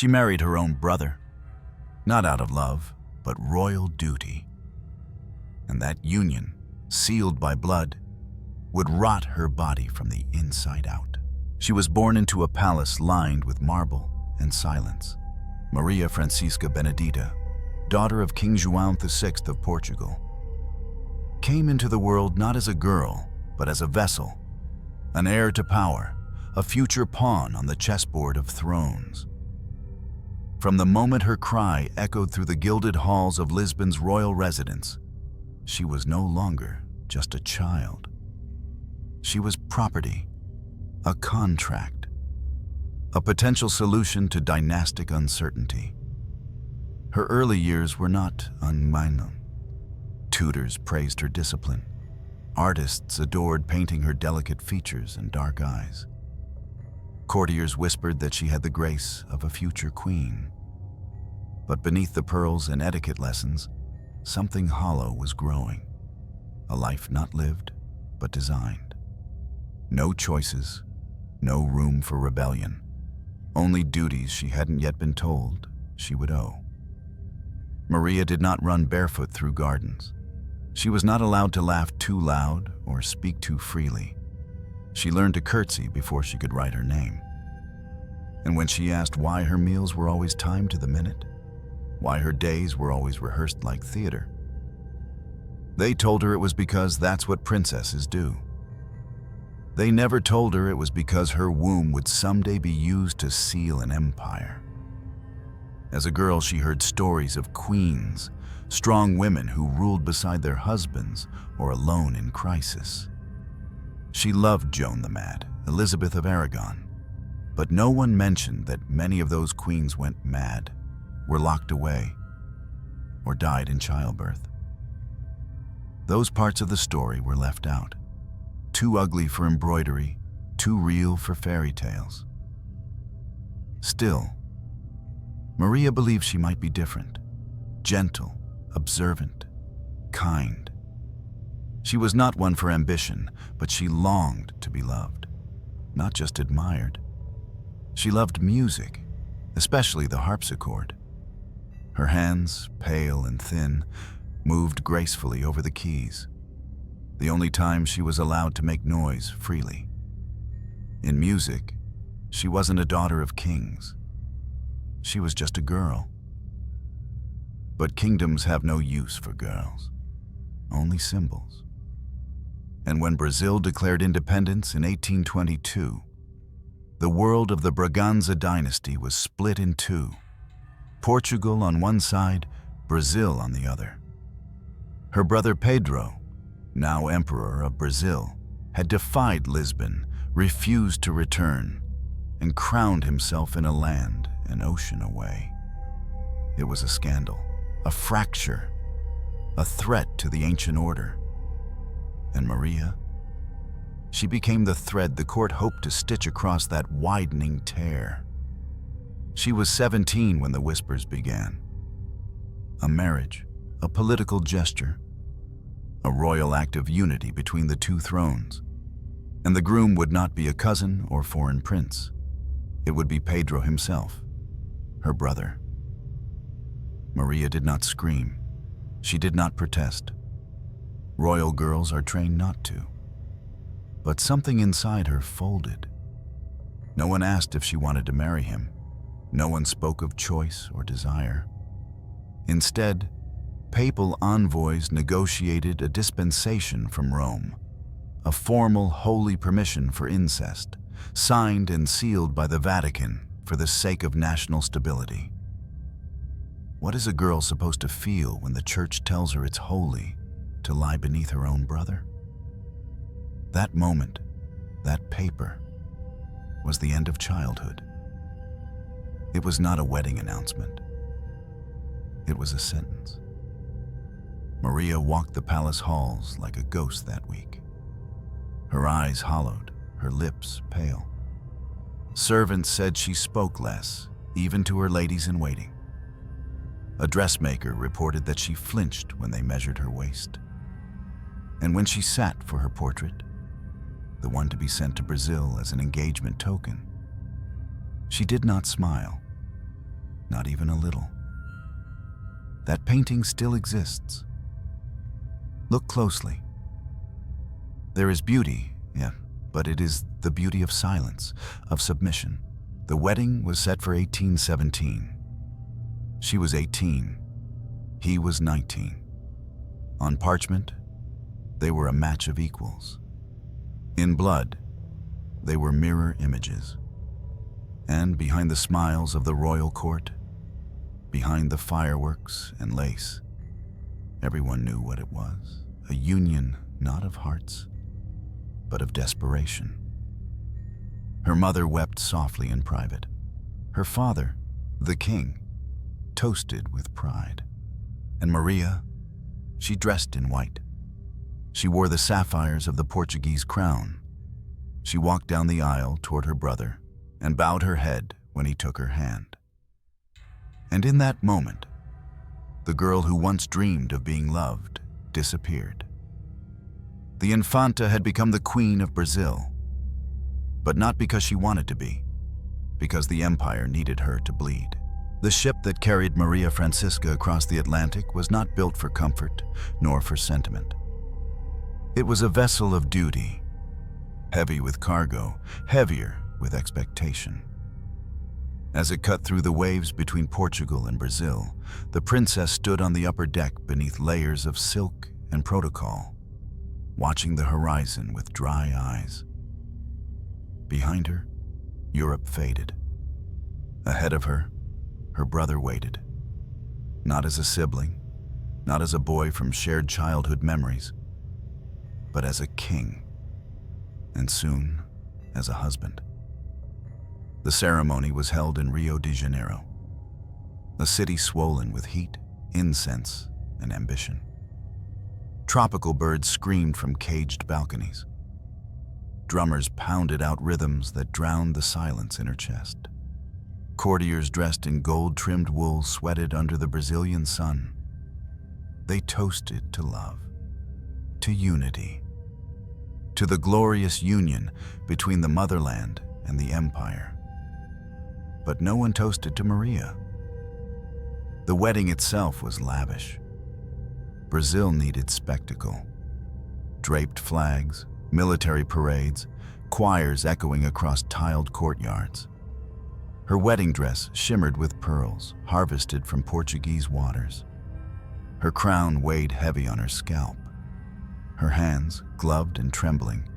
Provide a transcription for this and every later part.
She married her own brother, not out of love, but royal duty. And that union, sealed by blood, would rot her body from the inside out. She was born into a palace lined with marble and silence. Maria Francisca Benedita, daughter of King João VI of Portugal, came into the world not as a girl, but as a vessel, an heir to power, a future pawn on the chessboard of thrones. From the moment her cry echoed through the gilded halls of Lisbon's royal residence, she was no longer just a child. She was property, a contract, a potential solution to dynastic uncertainty. Her early years were not unminor. Tutors praised her discipline. Artists adored painting her delicate features and dark eyes. Courtiers whispered that she had the grace of a future queen. But beneath the pearls and etiquette lessons, something hollow was growing. A life not lived, but designed. No choices, no room for rebellion. Only duties she hadn't yet been told she would owe. Maria did not run barefoot through gardens. She was not allowed to laugh too loud or speak too freely. She learned to curtsy before she could write her name. And when she asked why her meals were always timed to the minute, why her days were always rehearsed like theater, they told her it was because that's what princesses do. They never told her it was because her womb would someday be used to seal an empire. As a girl, she heard stories of queens, strong women who ruled beside their husbands or alone in crisis. She loved Joan the Mad, Elizabeth of Aragon, but no one mentioned that many of those queens went mad, were locked away, or died in childbirth. Those parts of the story were left out, too ugly for embroidery, too real for fairy tales. Still, Maria believed she might be different, gentle, observant, kind. She was not one for ambition, but she longed to be loved, not just admired. She loved music, especially the harpsichord. Her hands, pale and thin, moved gracefully over the keys, the only time she was allowed to make noise freely. In music, she wasn't a daughter of kings. She was just a girl. But kingdoms have no use for girls, only symbols. And when Brazil declared independence in 1822, the world of the Braganza dynasty was split in two. Portugal on one side, Brazil on the other. Her brother Pedro, now Emperor of Brazil, had defied Lisbon, refused to return, and crowned himself in a land an ocean away. It was a scandal, a fracture, a threat to the ancient order. And Maria? She became the thread the court hoped to stitch across that widening tear. She was 17 when the whispers began. A marriage, a political gesture, a royal act of unity between the two thrones. And the groom would not be a cousin or foreign prince. It would be Pedro himself, her brother. Maria did not scream. She did not protest. Royal girls are trained not to. But something inside her folded. No one asked if she wanted to marry him. No one spoke of choice or desire. Instead, papal envoys negotiated a dispensation from Rome, a formal holy permission for incest, signed and sealed by the Vatican for the sake of national stability. What is a girl supposed to feel when the church tells her it's holy to lie beneath her own brother? That moment, that paper, was the end of childhood. It was not a wedding announcement. It was a sentence. Maria walked the palace halls like a ghost that week. Her eyes hollowed, her lips pale. Servants said she spoke less, even to her ladies-in-waiting. A dressmaker reported that she flinched when they measured her waist. And when she sat for her portrait, the one to be sent to Brazil as an engagement token, she did not smile. not even a little. That painting still exists. Look closely. There is beauty, yeah, but it is the beauty of silence, of submission. The wedding was set for 1817. She was 18. He was 19. On parchment, they were a match of equals. In blood, they were mirror images. And behind the smiles of the royal court, behind the fireworks and lace, everyone knew what it was. A union not of hearts, but of desperation. Her mother wept softly in private. Her father, the king, toasted with pride. And Maria, she dressed in white. She wore the sapphires of the Portuguese crown. She walked down the aisle toward her brother and bowed her head when he took her hand. And in that moment, the girl who once dreamed of being loved disappeared. The Infanta had become the queen of Brazil, but not because she wanted to be, because the empire needed her to bleed. The ship that carried Maria Francisca across the Atlantic was not built for comfort nor for sentiment. It was a vessel of duty, heavy with cargo, heavier with expectation. As it cut through the waves between Portugal and Brazil, the princess stood on the upper deck beneath layers of silk and protocol, watching the horizon with dry eyes. Behind her, Europe faded. Ahead of her, her brother waited. Not as a sibling, not as a boy from shared childhood memories, but as a king, and soon as a husband. The ceremony was held in Rio de Janeiro, a city swollen with heat, incense, and ambition. Tropical birds screamed from caged balconies. Drummers pounded out rhythms that drowned the silence in her chest. Courtiers dressed in gold-trimmed wool sweated under the Brazilian sun. They toasted to love, to unity, to the glorious union between the motherland and the empire. But no one toasted to Maria. The wedding itself was lavish. Brazil needed spectacle. Draped flags, military parades, choirs echoing across tiled courtyards. Her wedding dress shimmered with pearls, harvested from Portuguese waters. Her crown weighed heavy on her scalp. Her hands, gloved and trembling,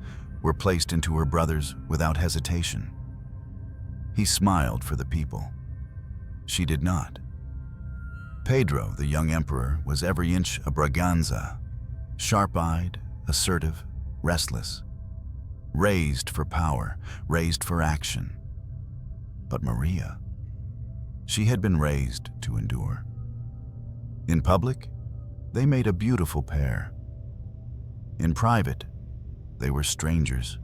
were placed into her brother's without hesitation. He smiled for the people. She did not. Pedro, the young emperor, was every inch a Braganza, sharp-eyed, assertive, restless, raised for power, raised for action. But Maria, she had been raised to endure. In public, they made a beautiful pair. In private, they were strangers,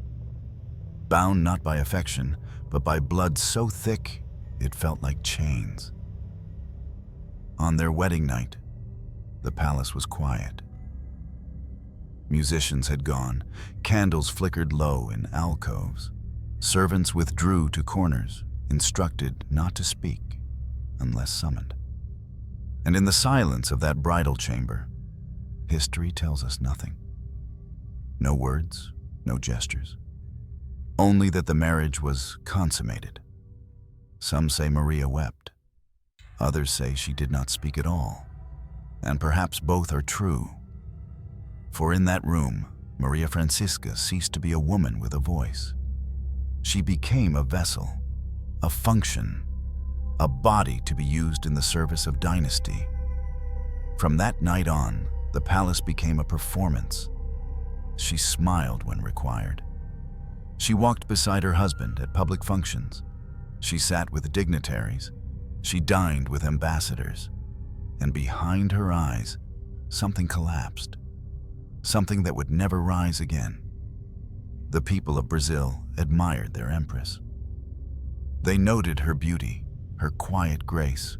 bound not by affection, but by blood so thick it felt like chains. On their wedding night, the palace was quiet. Musicians had gone, candles flickered low in alcoves. Servants withdrew to corners, instructed not to speak unless summoned. And in the silence of that bridal chamber, history tells us nothing. No words, no gestures. Only that the marriage was consummated. Some say Maria wept. Others say she did not speak at all. And perhaps both are true. For in that room, Maria Francisca ceased to be a woman with a voice. She became a vessel, a function, a body to be used in the service of dynasty. From that night on, the palace became a performance. She smiled when required. She walked beside her husband at public functions. She sat with dignitaries. She dined with ambassadors. And behind her eyes, something collapsed. Something that would never rise again. The people of Brazil admired their empress. They noted her beauty, her quiet grace.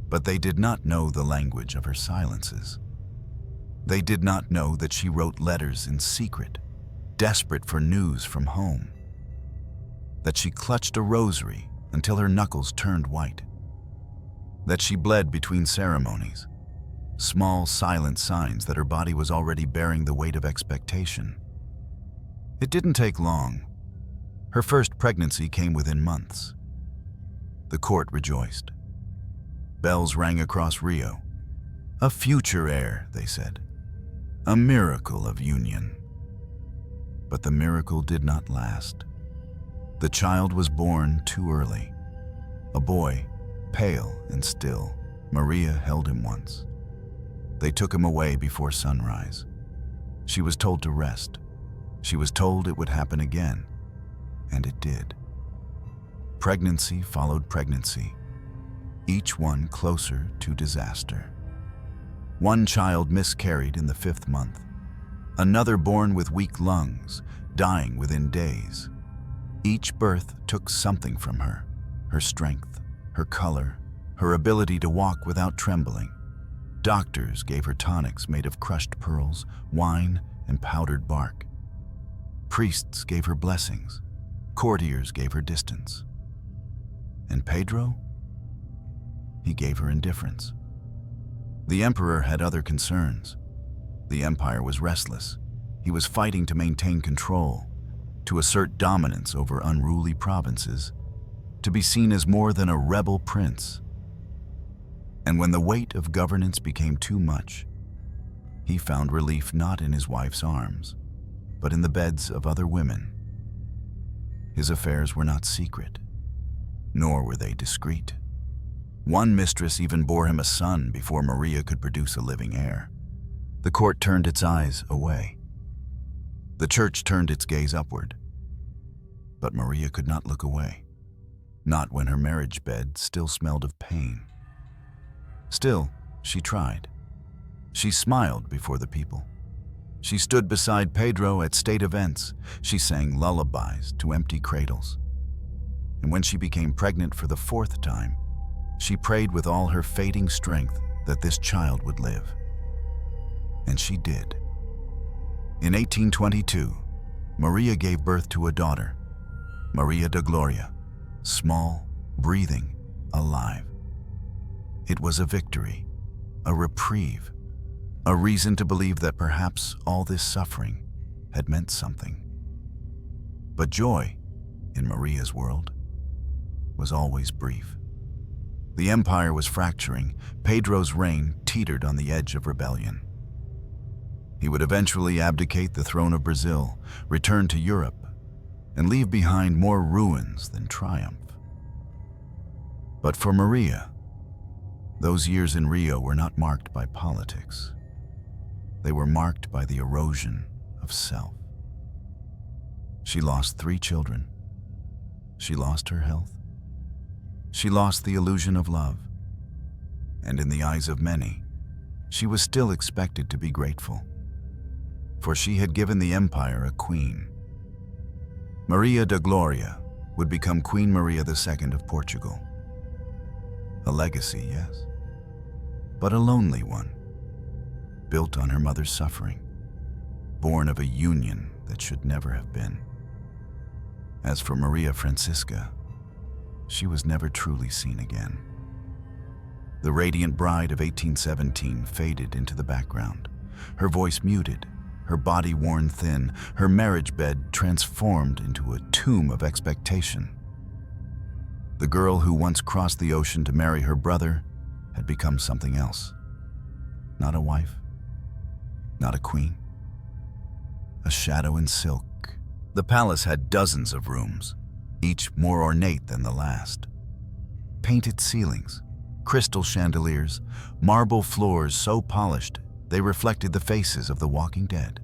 But they did not know the language of her silences. They did not know that she wrote letters in secret, desperate for news from home. That she clutched a rosary until her knuckles turned white. that she bled between ceremonies, small, silent signs that her body was already bearing the weight of expectation. It didn't take long. Her first pregnancy came within months. The court rejoiced. Bells rang across Rio. A future heir, they said. A miracle of union. But the miracle did not last. The child was born too early. A boy, pale and still. Maria held him once. They took him away before sunrise. She was told to rest. She was told it would happen again, and it did. Pregnancy followed pregnancy, each one closer to disaster. One child miscarried in the 5th month. Another born with weak lungs, dying within days. Each birth took something from her, her strength, her color, her ability to walk without trembling. Doctors gave her tonics made of crushed pearls, wine, and powdered bark. Priests gave her blessings. Courtiers gave her distance. And Pedro? He gave her indifference. The emperor had other concerns. The empire was restless. He was fighting to maintain control, to assert dominance over unruly provinces, to be seen as more than a rebel prince. And when the weight of governance became too much, he found relief not in his wife's arms, but in the beds of other women. His affairs were not secret, nor were they discreet. One mistress even bore him a son before Maria could produce a living heir. The court turned its eyes away. The church turned its gaze upward. But Maria could not look away, not when her marriage bed still smelled of pain. Still, she tried. She smiled before the people. She stood beside Pedro at state events. She sang lullabies to empty cradles. And when she became pregnant for the 4th time, she prayed with all her fading strength that this child would live. And she did. In 1822, Maria gave birth to a daughter, Maria de Gloria, small, breathing, alive. It was a victory, a reprieve, a reason to believe that perhaps all this suffering had meant something. But joy, in Maria's world, was always brief. The empire was fracturing. Pedro's reign teetered on the edge of rebellion. He would eventually abdicate the throne of Brazil, return to Europe, and leave behind more ruins than triumph. But for Maria, those years in Rio were not marked by politics. They were marked by the erosion of self. She lost 3 children. She lost her health. She lost the illusion of love. And in the eyes of many, she was still expected to be grateful, for she had given the empire a queen. Maria de Gloria would become Queen Maria II of Portugal. A legacy, yes, but a lonely one, built on her mother's suffering, born of a union that should never have been. As for Maria Francisca, she was never truly seen again. The radiant bride of 1817 faded into the background, her voice muted, her body worn thin, her marriage bed transformed into a tomb of expectation. The girl who once crossed the ocean to marry her brother had become something else. Not a wife, not a queen, a shadow in silk. The palace had dozens of rooms, each more ornate than the last. Painted ceilings, crystal chandeliers, marble floors so polished they reflected the faces of the walking dead.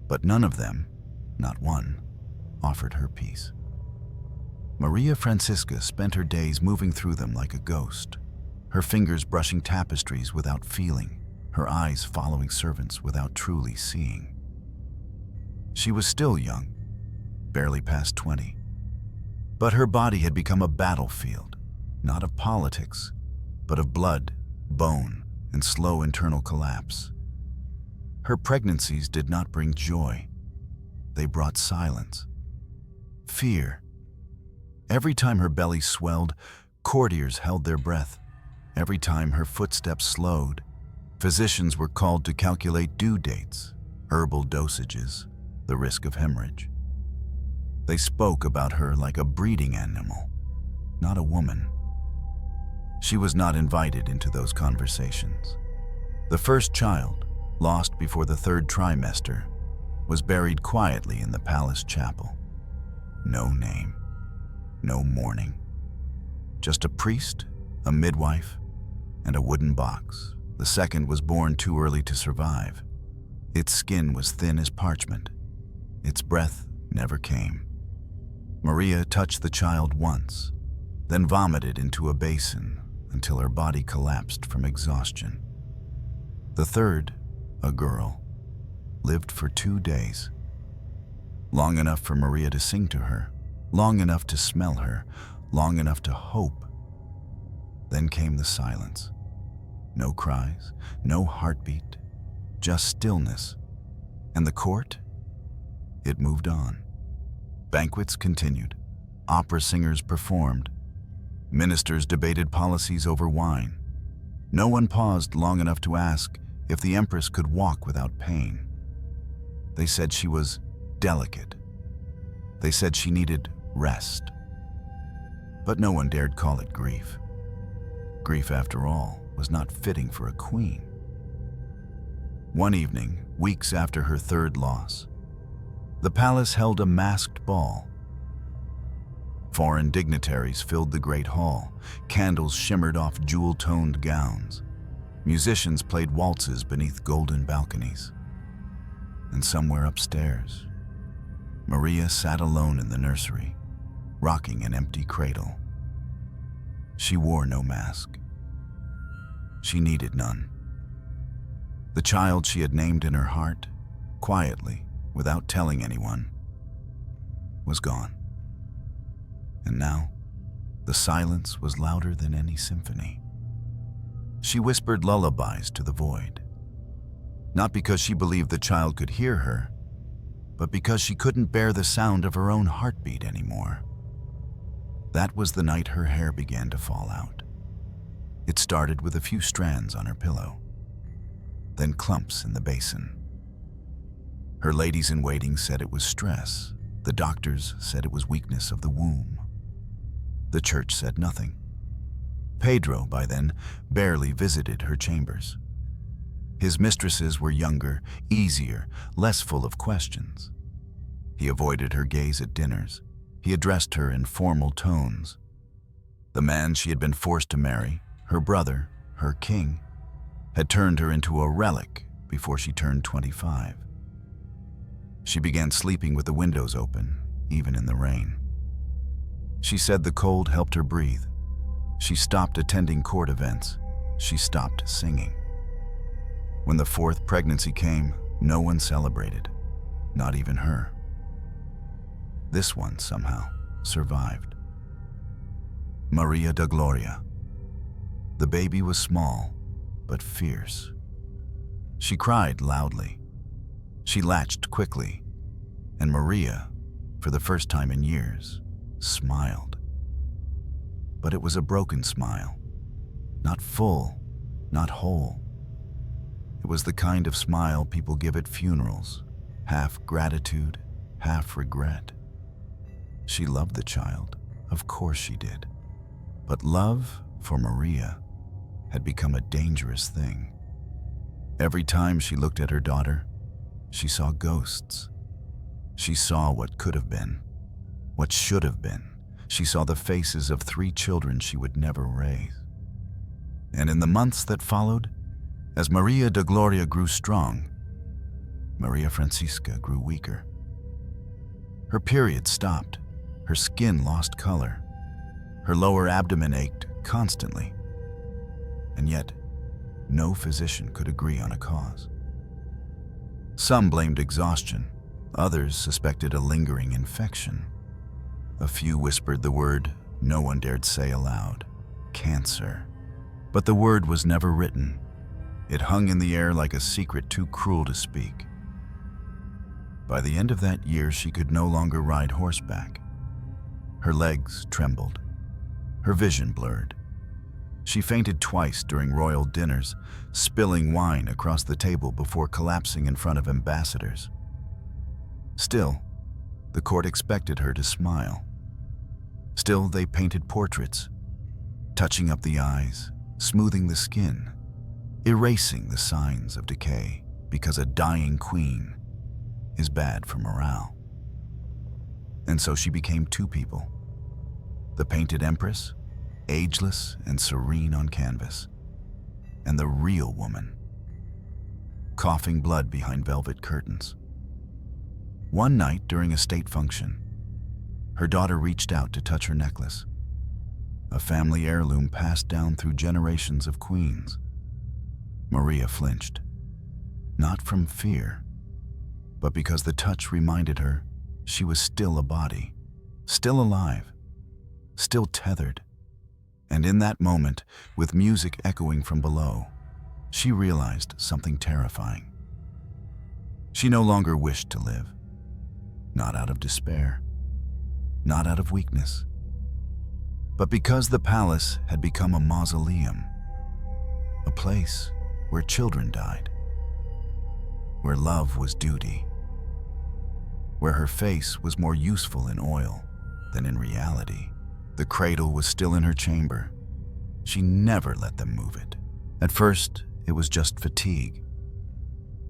But none of them, not one, offered her peace. Maria Francisca spent her days moving through them like a ghost, her fingers brushing tapestries without feeling, her eyes following servants without truly seeing. She was still young, barely past 20, but her body had become a battlefield, not of politics, but of blood, bone, and slow internal collapse. Her pregnancies did not bring joy. They brought silence, fear. Every time her belly swelled, courtiers held their breath, Every time her footsteps slowed, physicians were called to calculate due dates, herbal dosages, the risk of hemorrhage. They spoke about her like a breeding animal, not a woman. She was not invited into those conversations. The first child, lost before the third trimester, was buried quietly in the palace chapel. No name, no mourning. Just a priest, a midwife, and a wooden box. The second was born too early to survive. Its skin was thin as parchment. Its breath never came. Maria touched the child once, then vomited into a basin until her body collapsed from exhaustion. The third, a girl, lived for 2 days. Long enough for Maria to sing to her, long enough to smell her, long enough to hope. Then came the silence. No cries, no heartbeat, just stillness. And the court? It moved on. Banquets continued. Opera singers performed. Ministers debated policies over wine. No one paused long enough to ask if the empress could walk without pain. They said she was delicate. They said she needed rest. But no one dared call it grief. Grief, after all, was not fitting for a queen. One evening, weeks after her third loss, the palace held a masked ball. Foreign dignitaries filled the great hall. Candles shimmered off jewel-toned gowns. Musicians played waltzes beneath golden balconies. And somewhere upstairs, Maria sat alone in the nursery, rocking an empty cradle. She wore no mask. She needed none. The child she had named in her heart, quietly, without telling anyone, was gone. And now, the silence was louder than any symphony. She whispered lullabies to the void, not because she believed the child could hear her, but because she couldn't bear the sound of her own heartbeat anymore. That was the night her hair began to fall out. It started with a few strands on her pillow, then clumps in the basin. Her ladies-in-waiting said it was stress. The doctors said it was weakness of the womb. The church said nothing. Pedro, by then, barely visited her chambers. His mistresses were younger, easier, less full of questions. He avoided her gaze at dinners. He addressed her in formal tones. The man she had been forced to marry, her brother, her king, had turned her into a relic before she turned 25. She began sleeping with the windows open, even in the rain. She said the cold helped her breathe. She stopped attending court events. She stopped singing. When the fourth pregnancy came, no one celebrated, not even her. This one somehow survived. Maria da Gloria. The baby was small, but fierce. She cried loudly. She latched quickly, and Maria, for the first time in years, smiled. But it was a broken smile, not full, not whole. It was the kind of smile people give at funerals, half gratitude, half regret. She loved the child, of course she did. But love, for Maria, had become a dangerous thing. Every time she looked at her daughter, she saw ghosts. She saw what could have been, what should have been. She saw the faces of 3 children she would never raise. And in the months that followed, as Maria da Gloria grew strong, Maria Francisca grew weaker. Her period stopped. Her skin lost color. Her lower abdomen ached constantly. And yet, no physician could agree on a cause. Some blamed exhaustion. Others suspected a lingering infection. A few whispered the word no one dared say aloud: cancer. But the word was never written. It hung in the air like a secret too cruel to speak. By the end of that year, she could no longer ride horseback. Her legs trembled. Her vision blurred. She fainted twice during royal dinners, spilling wine across the table before collapsing in front of ambassadors. Still, the court expected her to smile. Still, they painted portraits, touching up the eyes, smoothing the skin, erasing the signs of decay, because a dying queen is bad for morale. And so she became two people: the painted empress, ageless and serene on canvas, and the real woman, coughing blood behind velvet curtains. One night during a state function, her daughter reached out to touch her necklace, a family heirloom passed down through generations of queens. Maria flinched, not from fear, but because the touch reminded her she was still a body, still alive, still tethered. And in that moment, with music echoing from below, she realized something terrifying. She no longer wished to live, not out of despair, not out of weakness, but because the palace had become a mausoleum, a place where children died, where love was duty, where her face was more useful in oil than in reality. The cradle was still in her chamber. She never let them move it. At first, it was just fatigue,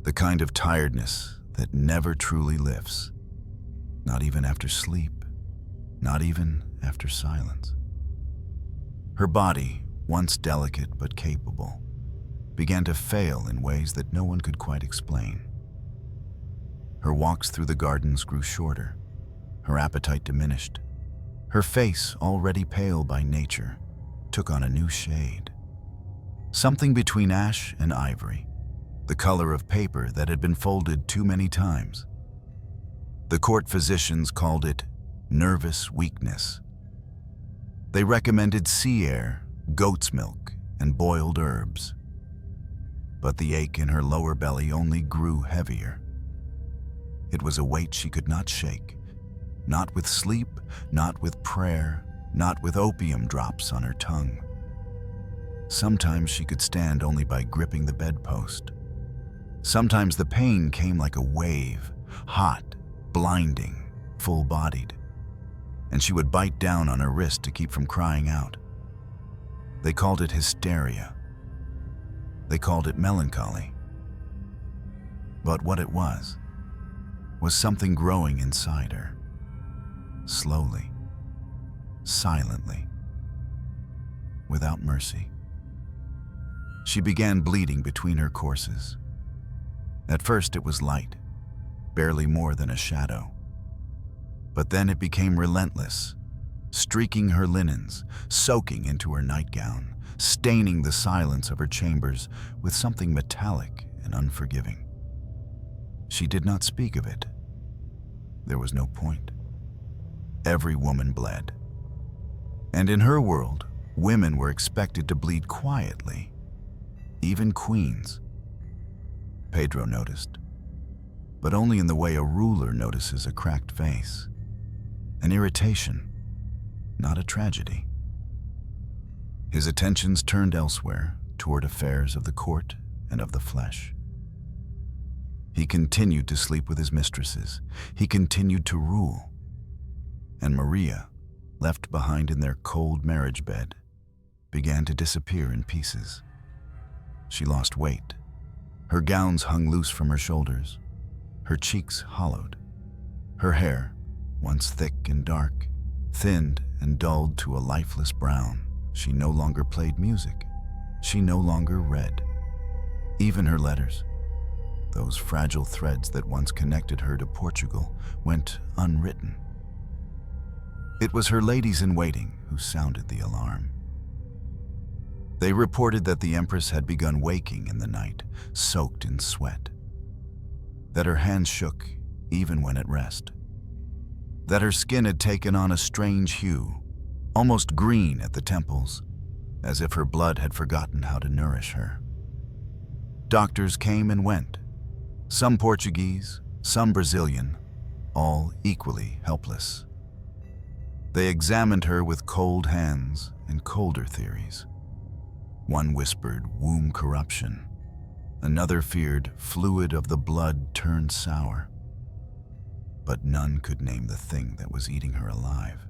the kind of tiredness that never truly lifts, not even after sleep, not even after silence. Her body, once delicate but capable, began to fail in ways that no one could quite explain. Her walks through the gardens grew shorter, her appetite diminished. Her face, already pale by nature, took on a new shade. Something between ash and ivory, the color of paper that had been folded too many times. The court physicians called it nervous weakness. They recommended sea air, goat's milk, and boiled herbs. But the ache in her lower belly only grew heavier. It was a weight she could not shake. Not with sleep, not with prayer, not with opium drops on her tongue. Sometimes she could stand only by gripping the bedpost. Sometimes the pain came like a wave, hot, blinding, full-bodied, and she would bite down on her wrist to keep from crying out. They called it hysteria. They called it melancholy. But what it was something growing inside her. Slowly, silently, without mercy. She began bleeding between her courses. At first it was light, barely more than a shadow. But then it became relentless, streaking her linens, soaking into her nightgown, staining the silence of her chambers with something metallic and unforgiving. She did not speak of it. There was no point. Every woman bled. And in her world, women were expected to bleed quietly, even queens. Pedro noticed, but only in the way a ruler notices a cracked face, an irritation, not a tragedy. His attentions turned elsewhere, toward affairs of the court and of the flesh. He continued to sleep with his mistresses. He continued to rule. And Maria, left behind in their cold marriage bed, began to disappear in pieces. She lost weight. Her gowns hung loose from her shoulders, her cheeks hollowed. Her hair, once thick and dark, thinned and dulled to a lifeless brown. She no longer played music. She no longer read. Even her letters, those fragile threads that once connected her to Portugal, went unwritten. It was her ladies-in-waiting who sounded the alarm. They reported that the empress had begun waking in the night, soaked in sweat. That her hands shook even when at rest. That her skin had taken on a strange hue, almost green at the temples, as if her blood had forgotten how to nourish her. Doctors came and went, some Portuguese, some Brazilian, all equally helpless. They examined her with cold hands and colder theories. One whispered womb corruption. Another feared fluid of the blood turned sour. But none could name the thing that was eating her alive.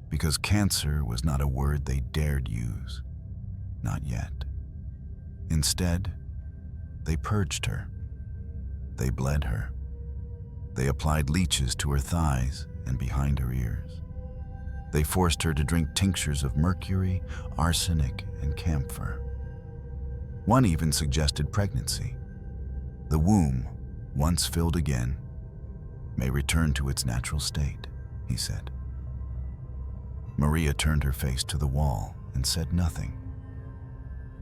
Because cancer was not a word they dared use. Not yet. Instead, they purged her. They bled her. They applied leeches to her thighs and behind her ears. They forced her to drink tinctures of mercury, arsenic, and camphor. One even suggested pregnancy. The womb, once filled again, may return to its natural state, he said. Maria turned her face to the wall and said nothing.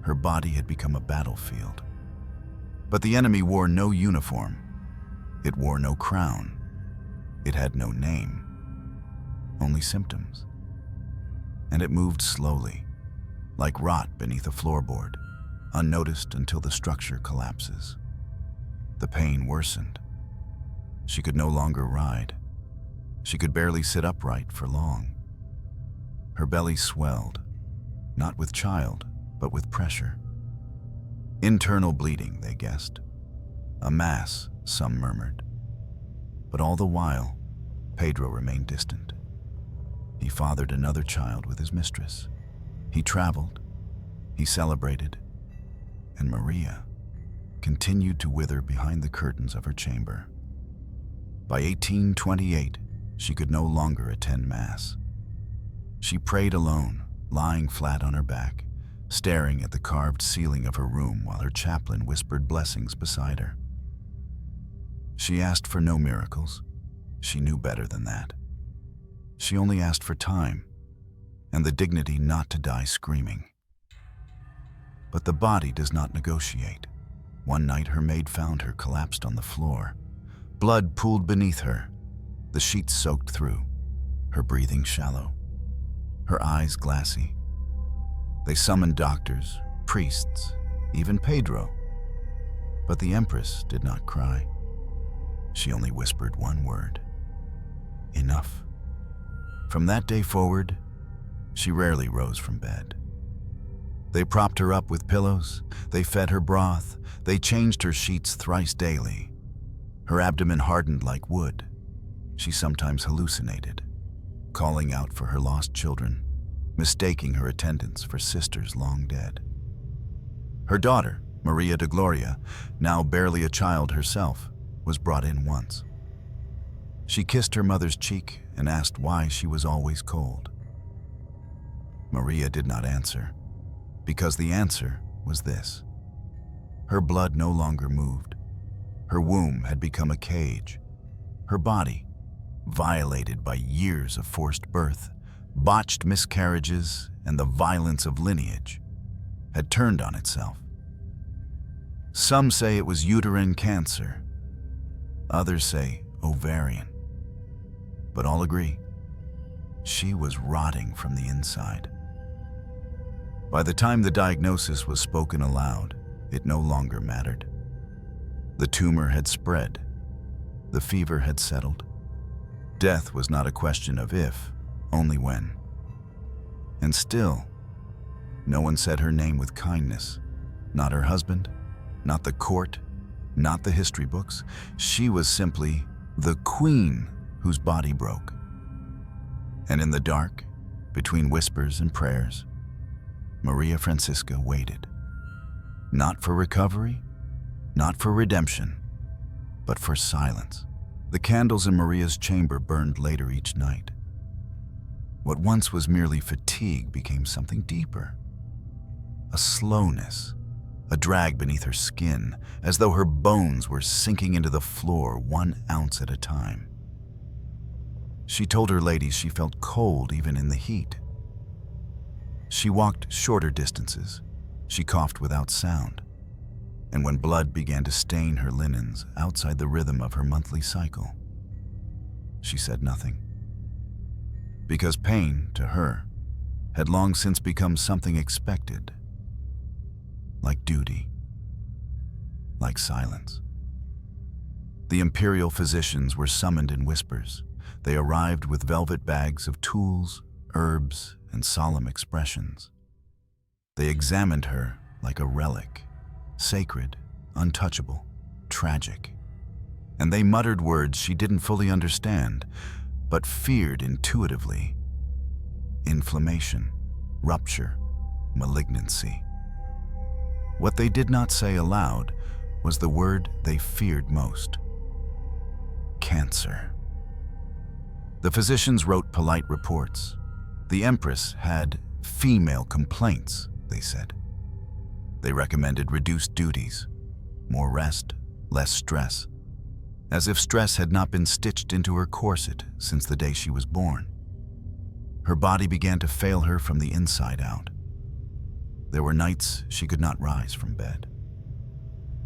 Her body had become a battlefield. But the enemy wore no uniform. It wore no crown. It had no name. Only symptoms. And it moved slowly, like rot beneath a floorboard, unnoticed until the structure collapses. The pain worsened. She could no longer ride. She could barely sit upright for long. Her belly swelled, not with child, but with pressure. Internal bleeding, they guessed. A mass, some murmured. But all the while, Pedro remained distant. He fathered another child with his mistress. He traveled. He celebrated. And Maria continued to wither behind the curtains of her chamber. By 1828, she could no longer attend Mass. She prayed alone, lying flat on her back, staring at the carved ceiling of her room while her chaplain whispered blessings beside her. She asked for no miracles. She knew better than that. She only asked for time and the dignity not to die screaming. But the body does not negotiate. One night her maid found her collapsed on the floor. Blood pooled beneath her, the sheets soaked through, her breathing shallow, her eyes glassy. They summoned doctors, priests, even Pedro. But the empress did not cry. She only whispered one word: enough. From that day forward, she rarely rose from bed. They propped her up with pillows, they fed her broth, they changed her sheets thrice daily. Her abdomen hardened like wood. She sometimes hallucinated, calling out for her lost children, mistaking her attendants for sisters long dead. Her daughter, Maria de Gloria, now barely a child herself, was brought in once. She kissed her mother's cheek and asked why she was always cold. Maria did not answer, because the answer was this. Her blood no longer moved. Her womb had become a cage. Her body, violated by years of forced birth, botched miscarriages, and the violence of lineage, had turned on itself. Some say it was uterine cancer. Others say ovarian. But all agree, she was rotting from the inside. By the time the diagnosis was spoken aloud, it no longer mattered. The tumor had spread. The fever had settled. Death was not a question of if, only when. And still, no one said her name with kindness. Not her husband, not the court, not the history books. She was simply the queen whose body broke. And in the dark, between whispers and prayers, Maria Francisca waited. Not for recovery, not for redemption, but for silence. The candles in Maria's chamber burned later each night. What once was merely fatigue became something deeper. A slowness, a drag beneath her skin, as though her bones were sinking into the floor 1 ounce at a time. She told her ladies she felt cold even in the heat. She walked shorter distances. She coughed without sound. And when blood began to stain her linens outside the rhythm of her monthly cycle, she said nothing. Because pain, to her, had long since become something expected, like duty, like silence. The imperial physicians were summoned in whispers. They arrived with velvet bags of tools, herbs, and solemn expressions. They examined her like a relic, sacred, untouchable, tragic. And they muttered words she didn't fully understand, but feared intuitively. Inflammation, rupture, malignancy. What they did not say aloud was the word they feared most: cancer. The physicians wrote polite reports. The empress had female complaints, they said. They recommended reduced duties, more rest, less stress, as if stress had not been stitched into her corset since the day she was born. Her body began to fail her from the inside out. There were nights she could not rise from bed.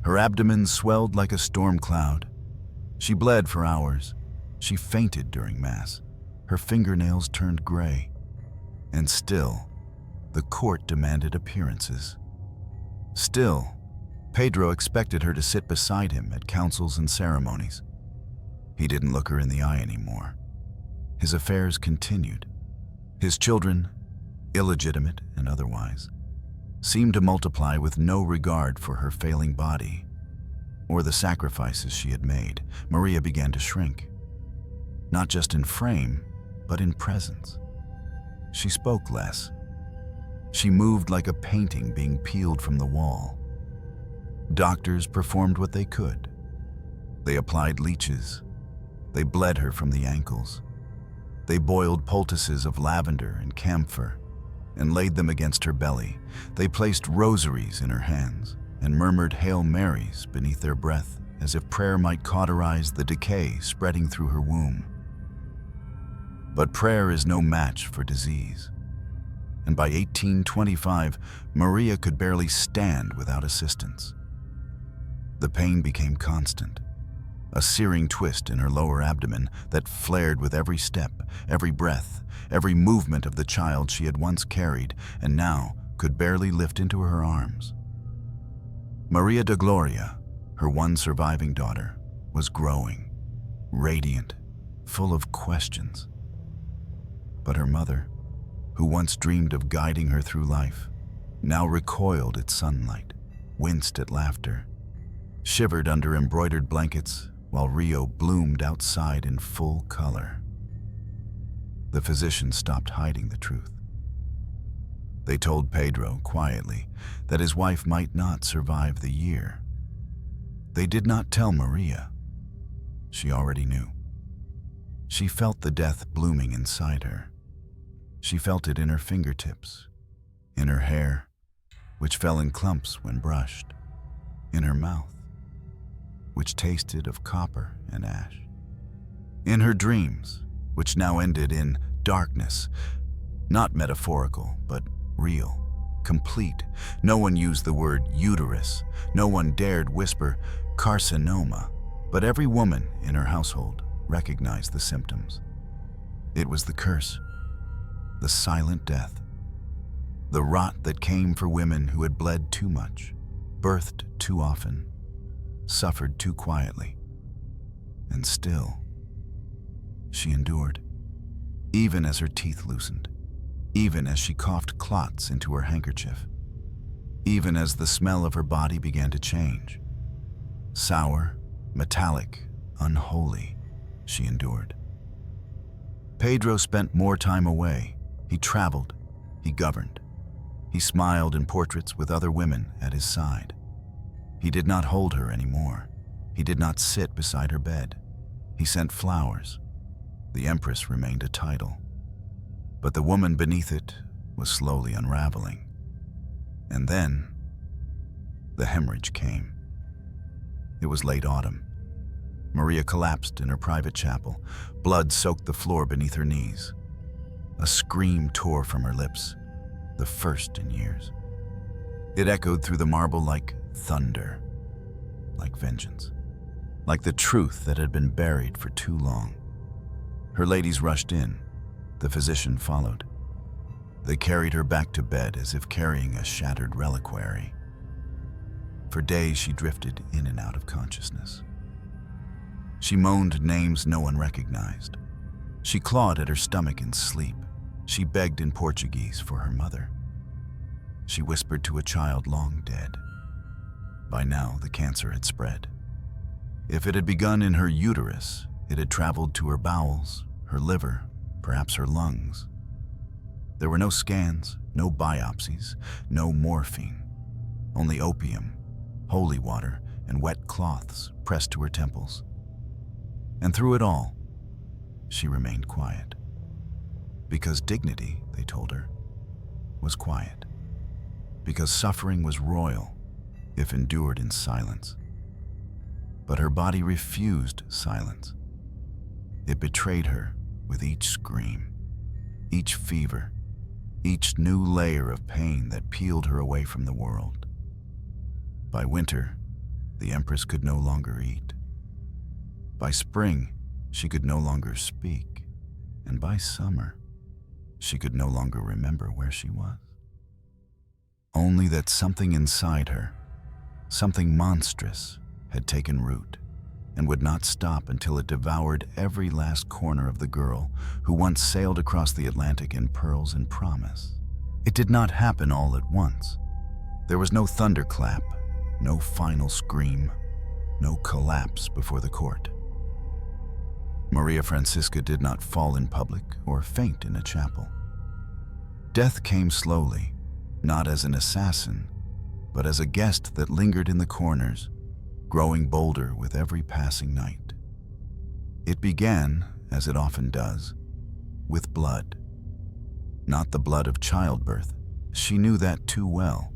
Her abdomen swelled like a storm cloud. She bled for hours. She fainted during Mass. Her fingernails turned gray. And still, the court demanded appearances. Still, Pedro expected her to sit beside him at councils and ceremonies. He didn't look her in the eye anymore. His affairs continued. His children, illegitimate and otherwise, seemed to multiply with no regard for her failing body or the sacrifices she had made. Maria began to shrink, not just in frame, but in presence. She spoke less. She moved like a painting being peeled from the wall. Doctors performed what they could. They applied leeches. They bled her from the ankles. They boiled poultices of lavender and camphor and laid them against her belly. They placed rosaries in her hands and murmured Hail Marys beneath their breath, as if prayer might cauterize the decay spreading through her womb. But prayer is no match for disease. And by 1825, Maria could barely stand without assistance. The pain became constant, a searing twist in her lower abdomen that flared with every step, every breath, every movement of the child she had once carried and now could barely lift into her arms. Maria de Gloria, her one surviving daughter, was growing, radiant, full of questions. But her mother, who once dreamed of guiding her through life, now recoiled at sunlight, winced at laughter, shivered under embroidered blankets while Rio bloomed outside in full color. The physicians stopped hiding the truth. They told Pedro quietly that his wife might not survive the year. They did not tell Maria. She already knew. She felt the death blooming inside her. She felt it in her fingertips, in her hair, which fell in clumps when brushed, in her mouth, which tasted of copper and ash, in her dreams, which now ended in darkness, not metaphorical, but real, complete. No one used the word uterus. No one dared whisper carcinoma, but every woman in her household recognized the symptoms. It was the curse, the silent death, the rot that came for women who had bled too much, birthed too often, suffered too quietly. And still, she endured, even as her teeth loosened, even as she coughed clots into her handkerchief, even as the smell of her body began to change. Sour, metallic, unholy, she endured. Pedro spent more time away. He traveled, he governed. He smiled in portraits with other women at his side. He did not hold her anymore. He did not sit beside her bed. He sent flowers. The empress remained a title. But the woman beneath it was slowly unraveling. And then, the hemorrhage came. It was late autumn. Maria collapsed in her private chapel. Blood soaked the floor beneath her knees. A scream tore from her lips, the first in years. It echoed through the marble like thunder, like vengeance, like the truth that had been buried for too long. Her ladies rushed in. The physician followed. They carried her back to bed as if carrying a shattered reliquary. For days she drifted in and out of consciousness. She moaned names no one recognized. She clawed at her stomach in sleep. She begged in Portuguese for her mother. she whispered to a child long dead. By now, the cancer had spread. If it had begun in her uterus, it had traveled to her bowels, her liver, perhaps her lungs. There were no scans, no biopsies, no morphine, only opium, holy water, and wet cloths pressed to her temples. And through it all, she remained quiet. Because dignity, they told her, was quiet. Because suffering was royal, if endured in silence. But her body refused silence. It betrayed her with each scream, each fever, each new layer of pain that peeled her away from the world. By winter, the empress could no longer eat. By spring, she could no longer speak. And by summer, she could no longer remember where she was. Only that something inside her, something monstrous, had taken root and would not stop until it devoured every last corner of the girl who once sailed across the Atlantic in pearls and promise. It did not happen all at once. There was no thunderclap, no final scream, no collapse before the court. Maria Francisca did not fall in public or faint in a chapel. Death came slowly, not as an assassin, but as a guest that lingered in the corners, growing bolder with every passing night. It began, as it often does, with blood. Not the blood of childbirth, she knew that too well,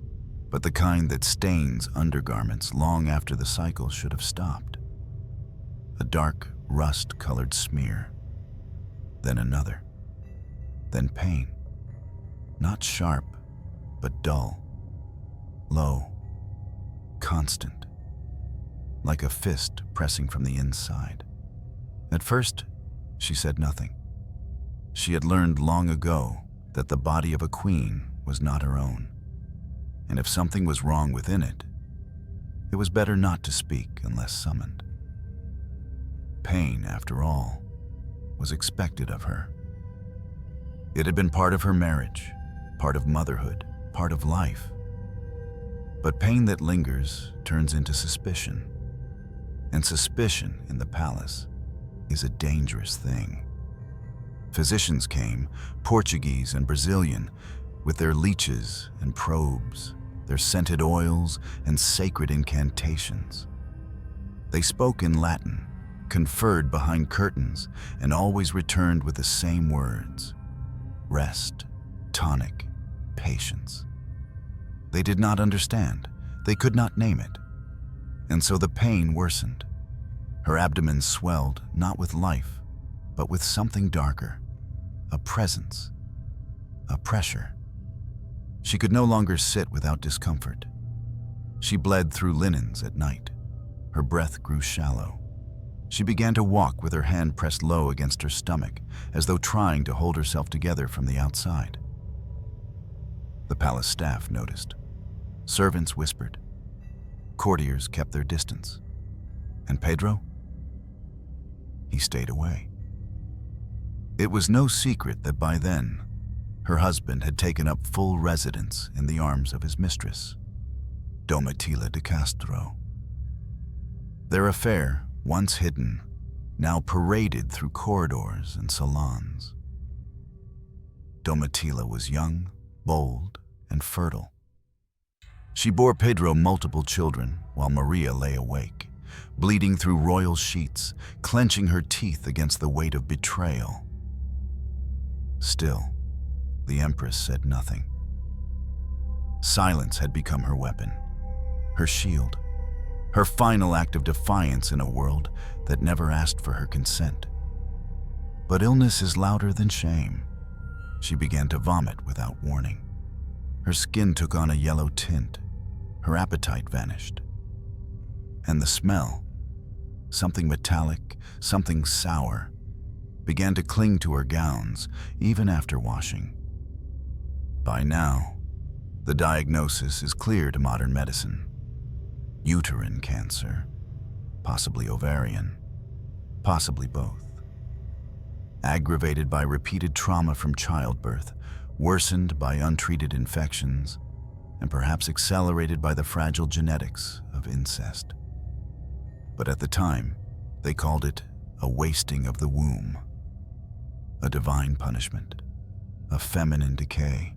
but the kind that stains undergarments long after the cycle should have stopped. A dark, rust-colored smear, then another, then pain, not sharp, but dull, low, constant, like a fist pressing from the inside. At first, she said nothing. She had learned long ago that the body of a queen was not her own, and if something was wrong within it, it was better not to speak unless summoned. Pain, after all, was expected of her. It had been part of her marriage, part of motherhood, part of life. But pain that lingers turns into suspicion, and suspicion in the palace is a dangerous thing. Physicians came, Portuguese and Brazilian, with their leeches and probes, their scented oils and sacred incantations. They spoke in Latin, conferred behind curtains, and always returned with the same words: rest, tonic, patience. They did not understand. They could not name it. And so the pain worsened. Her abdomen swelled, not with life, but with something darker, a presence, a pressure. She could no longer sit without discomfort. She bled through linens at night. Her breath grew shallow. She began to walk with her hand pressed low against her stomach, as though trying to hold herself together from the outside. The palace staff noticed. Servants whispered. Courtiers kept their distance. And Pedro? He stayed away. It was no secret that by then, her husband had taken up full residence in the arms of his mistress, Domitila de Castro. Their affair, once hidden, now paraded through corridors and salons. Domitila was young, bold, and fertile. She bore Pedro multiple children while Maria lay awake, bleeding through royal sheets, clenching her teeth against the weight of betrayal. Still, the empress said nothing. Silence had become her weapon, her shield, her final act of defiance in a world that never asked for her consent. But illness is louder than shame. She began to vomit without warning. Her skin took on a yellow tint. Her appetite vanished. And the smell, something metallic, something sour, began to cling to her gowns even after washing. By now, the diagnosis is clear to modern medicine. Uterine cancer, possibly ovarian, possibly both. Aggravated by repeated trauma from childbirth, worsened by untreated infections, and perhaps accelerated by the fragile genetics of incest. But at the time, they called it a wasting of the womb, a divine punishment, a feminine decay.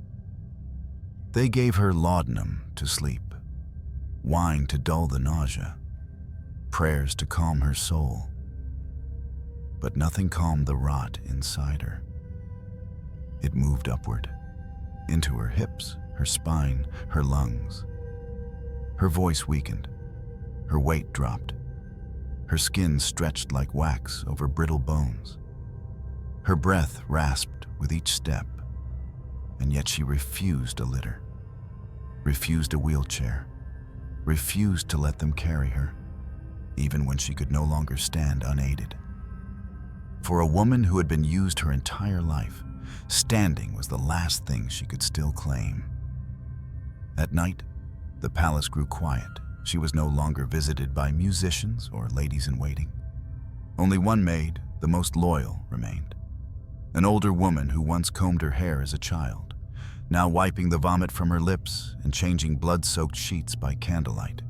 They gave her laudanum to sleep, wine to dull the nausea, prayers to calm her soul. But nothing calmed the rot inside her. It moved upward, into her hips, her spine, her lungs. Her voice weakened, her weight dropped, her skin stretched like wax over brittle bones. Her breath rasped with each step, and yet she refused a litter, refused a wheelchair, refused to let them carry her, even when she could no longer stand unaided. For a woman who had been used her entire life, standing was the last thing she could still claim. At night, the palace grew quiet. She was no longer visited by musicians or ladies-in-waiting. Only one maid, the most loyal, remained. An older woman who once combed her hair as a child, now wiping the vomit from her lips and changing blood-soaked sheets by candlelight.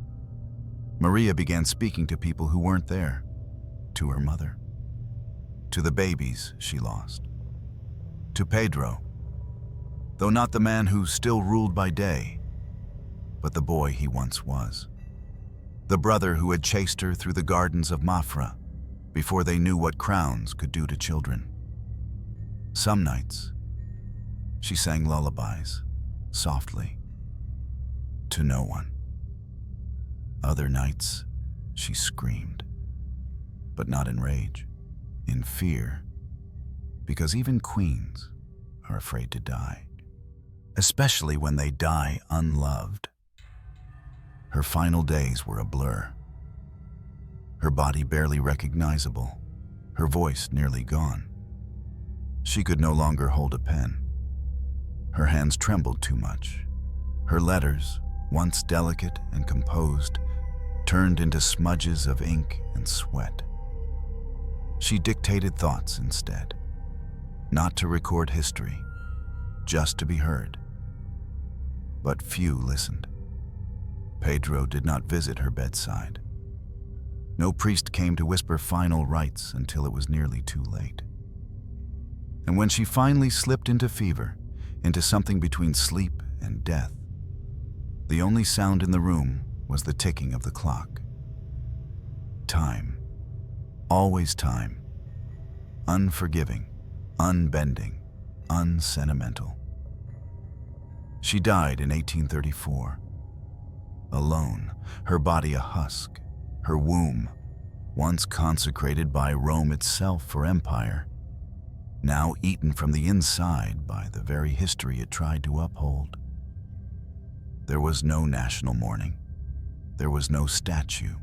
Maria began speaking to people who weren't there, to her mother, to the babies she lost, to Pedro, though not the man who still ruled by day, but the boy he once was. The brother who had chased her through the gardens of Mafra before they knew what crowns could do to children. Some nights, she sang lullabies, softly, to no one. Other nights, she screamed, but not in rage, in fear, because even queens are afraid to die, especially when they die unloved. Her final days were a blur. Her body barely recognizable, her voice nearly gone. She could no longer hold a pen. Her hands trembled too much. Her letters, once delicate and composed, turned into smudges of ink and sweat. She dictated thoughts instead, not to record history, just to be heard. But few listened. Pedro did not visit her bedside. No priest came to whisper final rites until it was nearly too late. And when she finally slipped into fever, into something between sleep and death, the only sound in the room was the ticking of the clock. Time. Always time. Unforgiving, unbending, unsentimental. She died in 1834. Alone, her body a husk, her womb, once consecrated by Rome itself for empire, now eaten from the inside by the very history it tried to uphold. There was no national mourning. There was no statue.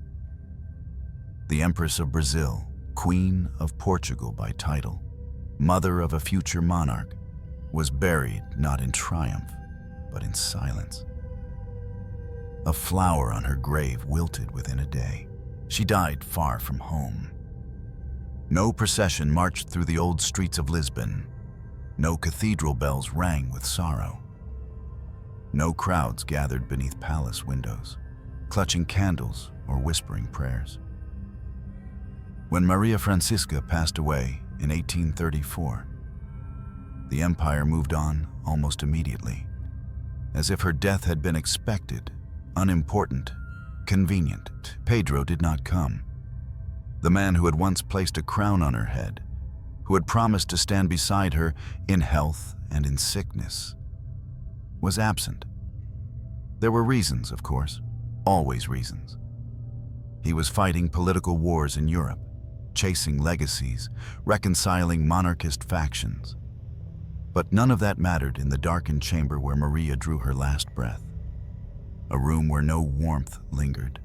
The Empress of Brazil, Queen of Portugal by title, mother of a future monarch, was buried not in triumph, but in silence. A flower on her grave wilted within a day. She died far from home. No procession marched through the old streets of Lisbon. No cathedral bells rang with sorrow. No crowds gathered beneath palace windows, clutching candles or whispering prayers. When Maria Francisca passed away in 1834, the empire moved on almost immediately, as if her death had been expected, unimportant, convenient. Pedro did not come. The man who had once placed a crown on her head, who had promised to stand beside her in health and in sickness, was absent. There were reasons, of course, always reasons. He was fighting political wars in Europe, chasing legacies, reconciling monarchist factions. But none of that mattered in the darkened chamber where Maria drew her last breath, a room where no warmth lingered,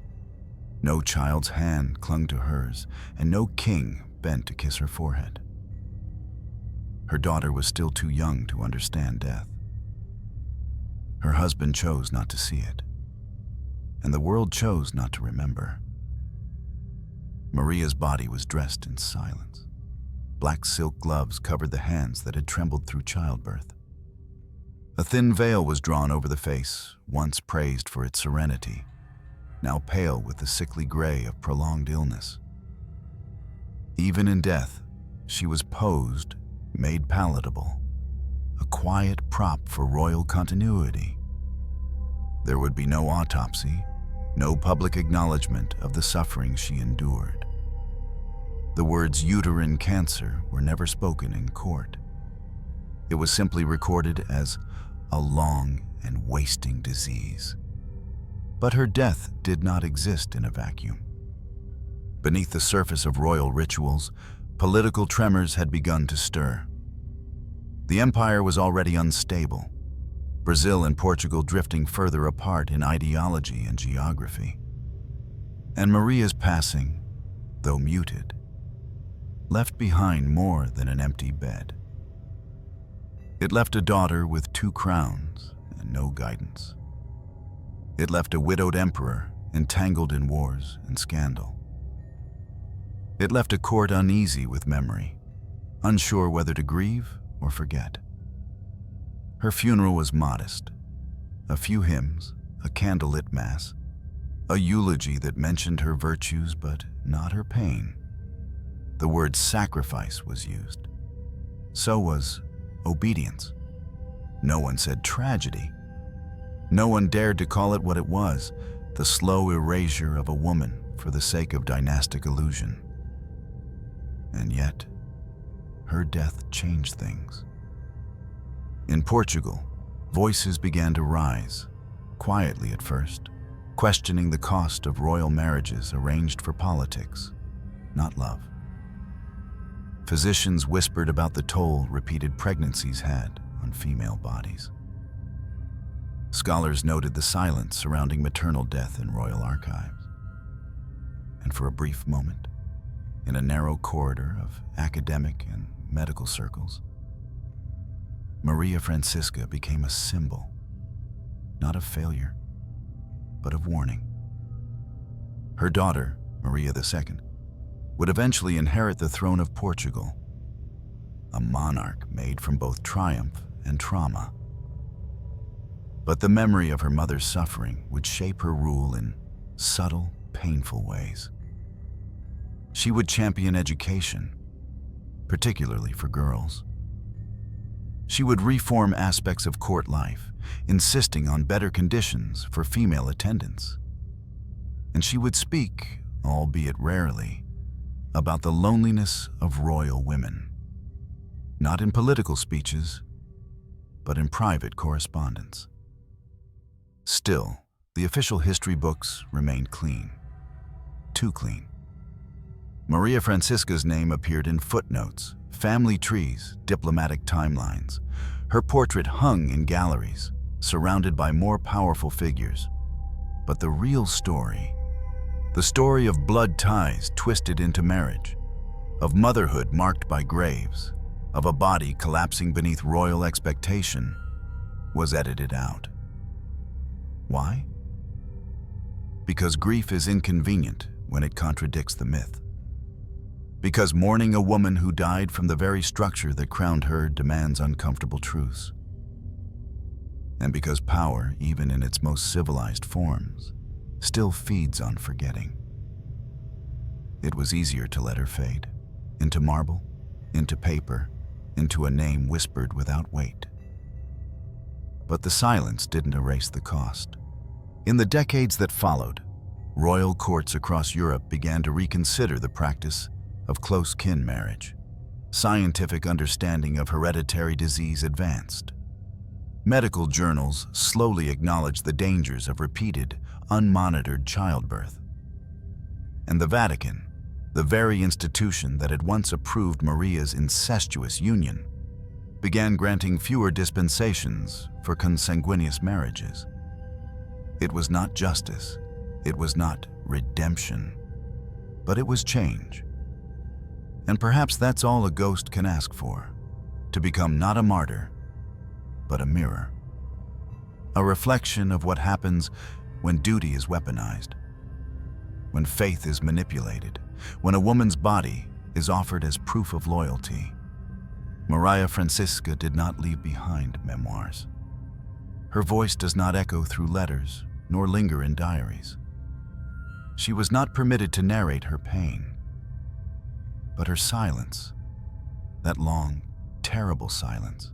no child's hand clung to hers, and no king bent to kiss her forehead. Her daughter was still too young to understand death. Her husband chose not to see it, and the world chose not to remember. Maria's body was dressed in silence. Black silk gloves covered the hands that had trembled through childbirth. A thin veil was drawn over the face, once praised for its serenity, now pale with the sickly gray of prolonged illness. Even in death, she was posed, made palatable, a quiet prop for royal continuity. There would be no autopsy, no public acknowledgement of the suffering she endured. The words uterine cancer were never spoken in court. It was simply recorded as a long and wasting disease. But her death did not exist in a vacuum. Beneath the surface of royal rituals, political tremors had begun to stir. The empire was already unstable, Brazil and Portugal drifting further apart in ideology and geography. And Maria's passing, though muted, left behind more than an empty bed. It left a daughter with 2 crowns and no guidance. It left a widowed emperor entangled in wars and scandal. It left a court uneasy with memory, unsure whether to grieve or forget. Her funeral was modest. A few hymns, a candlelit mass, a eulogy that mentioned her virtues but not her pain. The word sacrifice was used. So was obedience. No one said tragedy. No one dared to call it what it was, the slow erasure of a woman for the sake of dynastic illusion. And yet, her death changed things. In Portugal, voices began to rise, quietly at first, questioning the cost of royal marriages arranged for politics, not love. Physicians whispered about the toll repeated pregnancies had on female bodies. Scholars noted the silence surrounding maternal death in royal archives. And for a brief moment, in a narrow corridor of academic and medical circles, Maria Francisca became a symbol, not of failure, but of warning. Her daughter, Maria II, would eventually inherit the throne of Portugal, a monarch made from both triumph and trauma. But the memory of her mother's suffering would shape her rule in subtle, painful ways. She would champion education, particularly for girls. She would reform aspects of court life, insisting on better conditions for female attendants. And she would speak, albeit rarely, about the loneliness of royal women, not in political speeches, but in private correspondence. Still, the official history books remained clean, too clean. Maria Francisca's name appeared in footnotes, family trees, diplomatic timelines. Her portrait hung in galleries, surrounded by more powerful figures. But the real story, the story of blood ties twisted into marriage, of motherhood marked by graves, of a body collapsing beneath royal expectation, was edited out. Why? Because grief is inconvenient when it contradicts the myth. Because mourning a woman who died from the very structure that crowned her demands uncomfortable truths. And because power, even in its most civilized forms, still feeds on forgetting. It was easier to let her fade, into marble, into paper, into a name whispered without weight. But the silence didn't erase the cost. In the decades that followed, royal courts across Europe began to reconsider the practice of close kin marriage. Scientific understanding of hereditary disease advanced. Medical journals slowly acknowledged the dangers of repeated, unmonitored childbirth. And the Vatican, the very institution that had once approved Maria's incestuous union, began granting fewer dispensations for consanguineous marriages. It was not justice, it was not redemption, but it was change. And perhaps that's all a ghost can ask for, to become not a martyr, but a mirror. A reflection of what happens when duty is weaponized, when faith is manipulated, when a woman's body is offered as proof of loyalty. Maria Francisca did not leave behind memoirs. Her voice does not echo through letters, nor linger in diaries. She was not permitted to narrate her pain. But her silence, that long, terrible silence,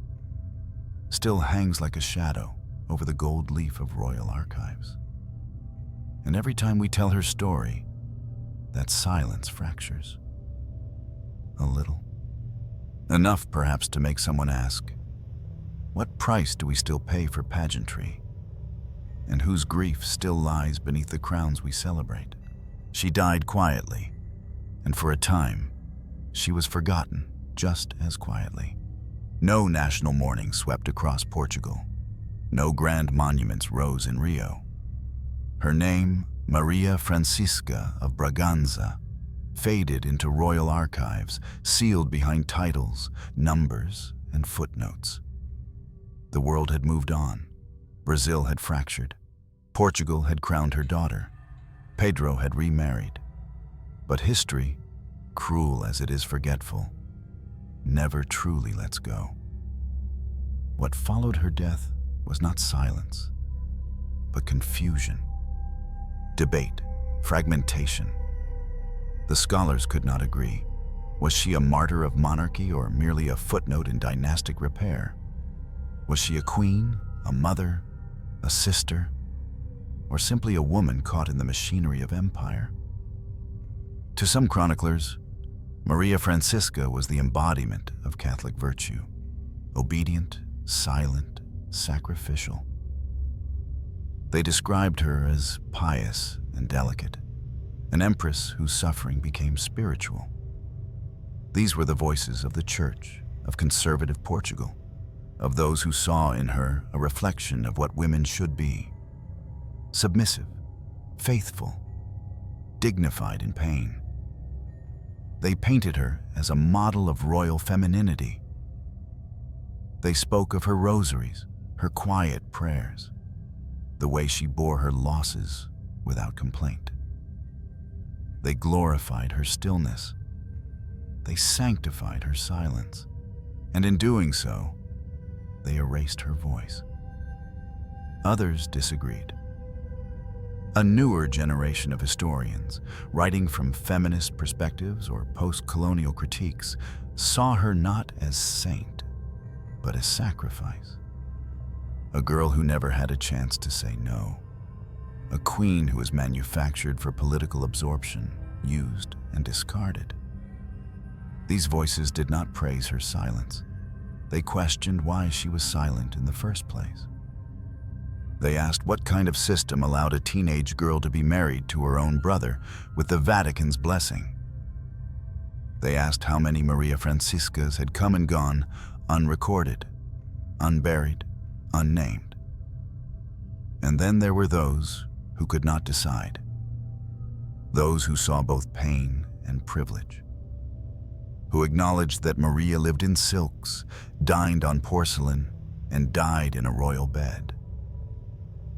still hangs like a shadow over the gold leaf of royal archives. And every time we tell her story, that silence fractures. A little. Enough, perhaps, to make someone ask, what price do we still pay for pageantry? And whose grief still lies beneath the crowns we celebrate? She died quietly, and for a time, she was forgotten just as quietly. No national mourning swept across Portugal. No grand monuments rose in Rio. Her name, Maria Francisca of Braganza, faded into royal archives, sealed behind titles, numbers, and footnotes. The world had moved on. Brazil had fractured. Portugal had crowned her daughter. Pedro had remarried. But history, cruel as it is forgetful, never truly lets go. What followed her death was not silence, but confusion, debate, fragmentation. The scholars could not agree. Was she a martyr of monarchy or merely a footnote in dynastic repair? Was she a queen, a mother, a sister, or simply a woman caught in the machinery of empire? To some chroniclers, Maria Francisca was the embodiment of Catholic virtue, obedient, silent, sacrificial. They described her as pious and delicate, an empress whose suffering became spiritual. These were the voices of the Church, of conservative Portugal, of those who saw in her a reflection of what women should be: submissive, faithful, dignified in pain. They painted her as a model of royal femininity. They spoke of her rosaries, her quiet prayers, the way she bore her losses without complaint. They glorified her stillness. They sanctified her silence. And in doing so, they erased her voice. Others disagreed. A newer generation of historians, writing from feminist perspectives or post-colonial critiques, saw her not as saint, but as sacrifice. A girl who never had a chance to say no. A queen who was manufactured for political absorption, used and discarded. These voices did not praise her silence. They questioned why she was silent in the first place. They asked what kind of system allowed a teenage girl to be married to her own brother with the Vatican's blessing. They asked how many Maria Franciscas had come and gone unrecorded, unburied, unnamed. And then there were those who could not decide. Those who saw both pain and privilege. Who acknowledged that Maria lived in silks, dined on porcelain, and died in a royal bed.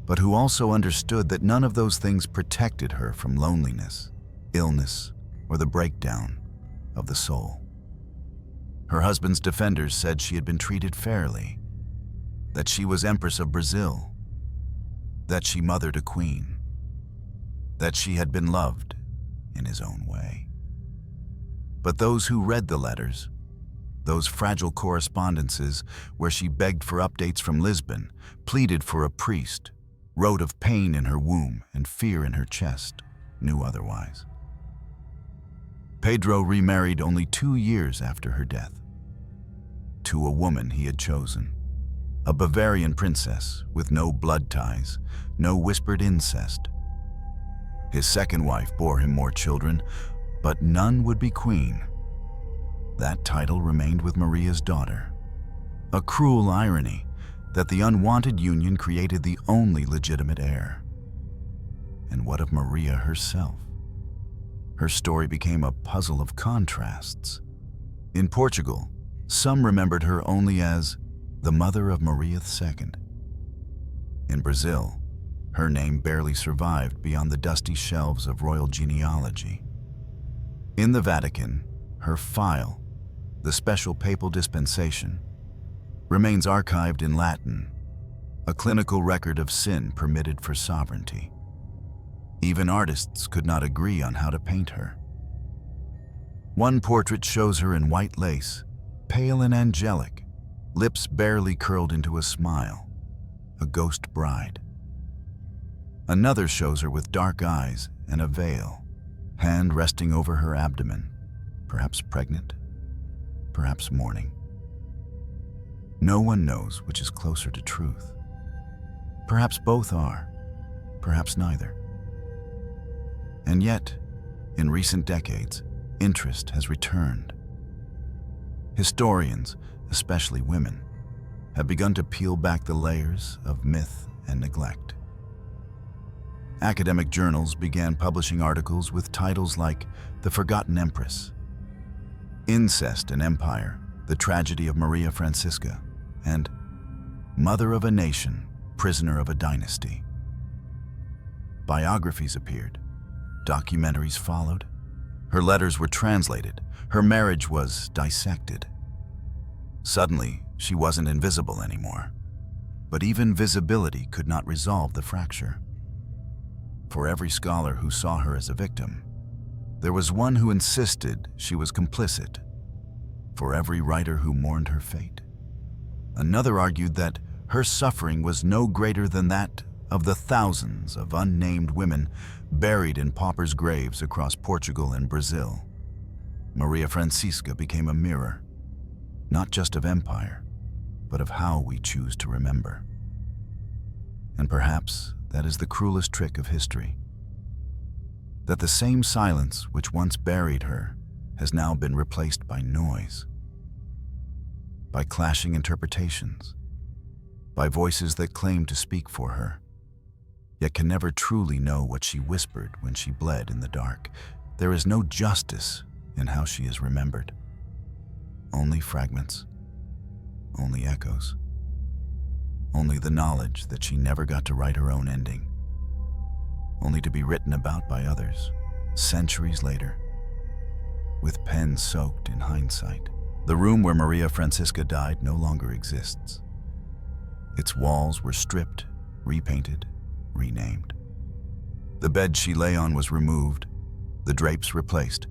But who also understood that none of those things protected her from loneliness, illness, or the breakdown of the soul. Her husband's defenders said she had been treated fairly, that she was Empress of Brazil, that she mothered a queen, that she had been loved in his own way. But those who read the letters, those fragile correspondences where she begged for updates from Lisbon, pleaded for a priest, wrote of pain in her womb and fear in her chest, knew otherwise. Pedro remarried only 2 years after her death, to a woman he had chosen, a Bavarian princess with no blood ties, no whispered incest. His second wife bore him more children, but none would be queen. That title remained with Maria's daughter. A cruel irony that the unwanted union created the only legitimate heir. And what of Maria herself? Her story became a puzzle of contrasts. In Portugal, some remembered her only as the mother of Maria II. In Brazil, her name barely survived beyond the dusty shelves of royal genealogy. In the Vatican, her file, the special papal dispensation, remains archived in Latin, a clinical record of sin permitted for sovereignty. Even artists could not agree on how to paint her. One portrait shows her in white lace, pale and angelic, lips barely curled into a smile, a ghost bride. Another shows her with dark eyes and a veil, hand resting over her abdomen, perhaps pregnant, perhaps mourning. No one knows which is closer to truth. Perhaps both are, perhaps neither. And yet, in recent decades, interest has returned. Historians, especially women, have begun to peel back the layers of myth and neglect. Academic journals began publishing articles with titles like The Forgotten Empress, Incest and Empire, The Tragedy of Maria Francisca, and Mother of a Nation, Prisoner of a Dynasty. Biographies appeared, documentaries followed, her letters were translated, her marriage was dissected. Suddenly, she wasn't invisible anymore. But even visibility could not resolve the fracture. For every scholar who saw her as a victim, there was one who insisted she was complicit. For every writer who mourned her fate, another argued that her suffering was no greater than that of the thousands of unnamed women buried in paupers' graves across Portugal and Brazil. Maria Francisca became a mirror, not just of empire, but of how we choose to remember. And perhaps that is the cruelest trick of history, that the same silence which once buried her has now been replaced by noise, by clashing interpretations, by voices that claim to speak for her, yet can never truly know what she whispered when she bled in the dark. There is no justice in how she is remembered. Only fragments, only echoes, only the knowledge that she never got to write her own ending, only to be written about by others, centuries later, with pens soaked in hindsight. The room where Maria Francisca died no longer exists. Its walls were stripped, repainted, renamed. The bed she lay on was removed, the drapes replaced,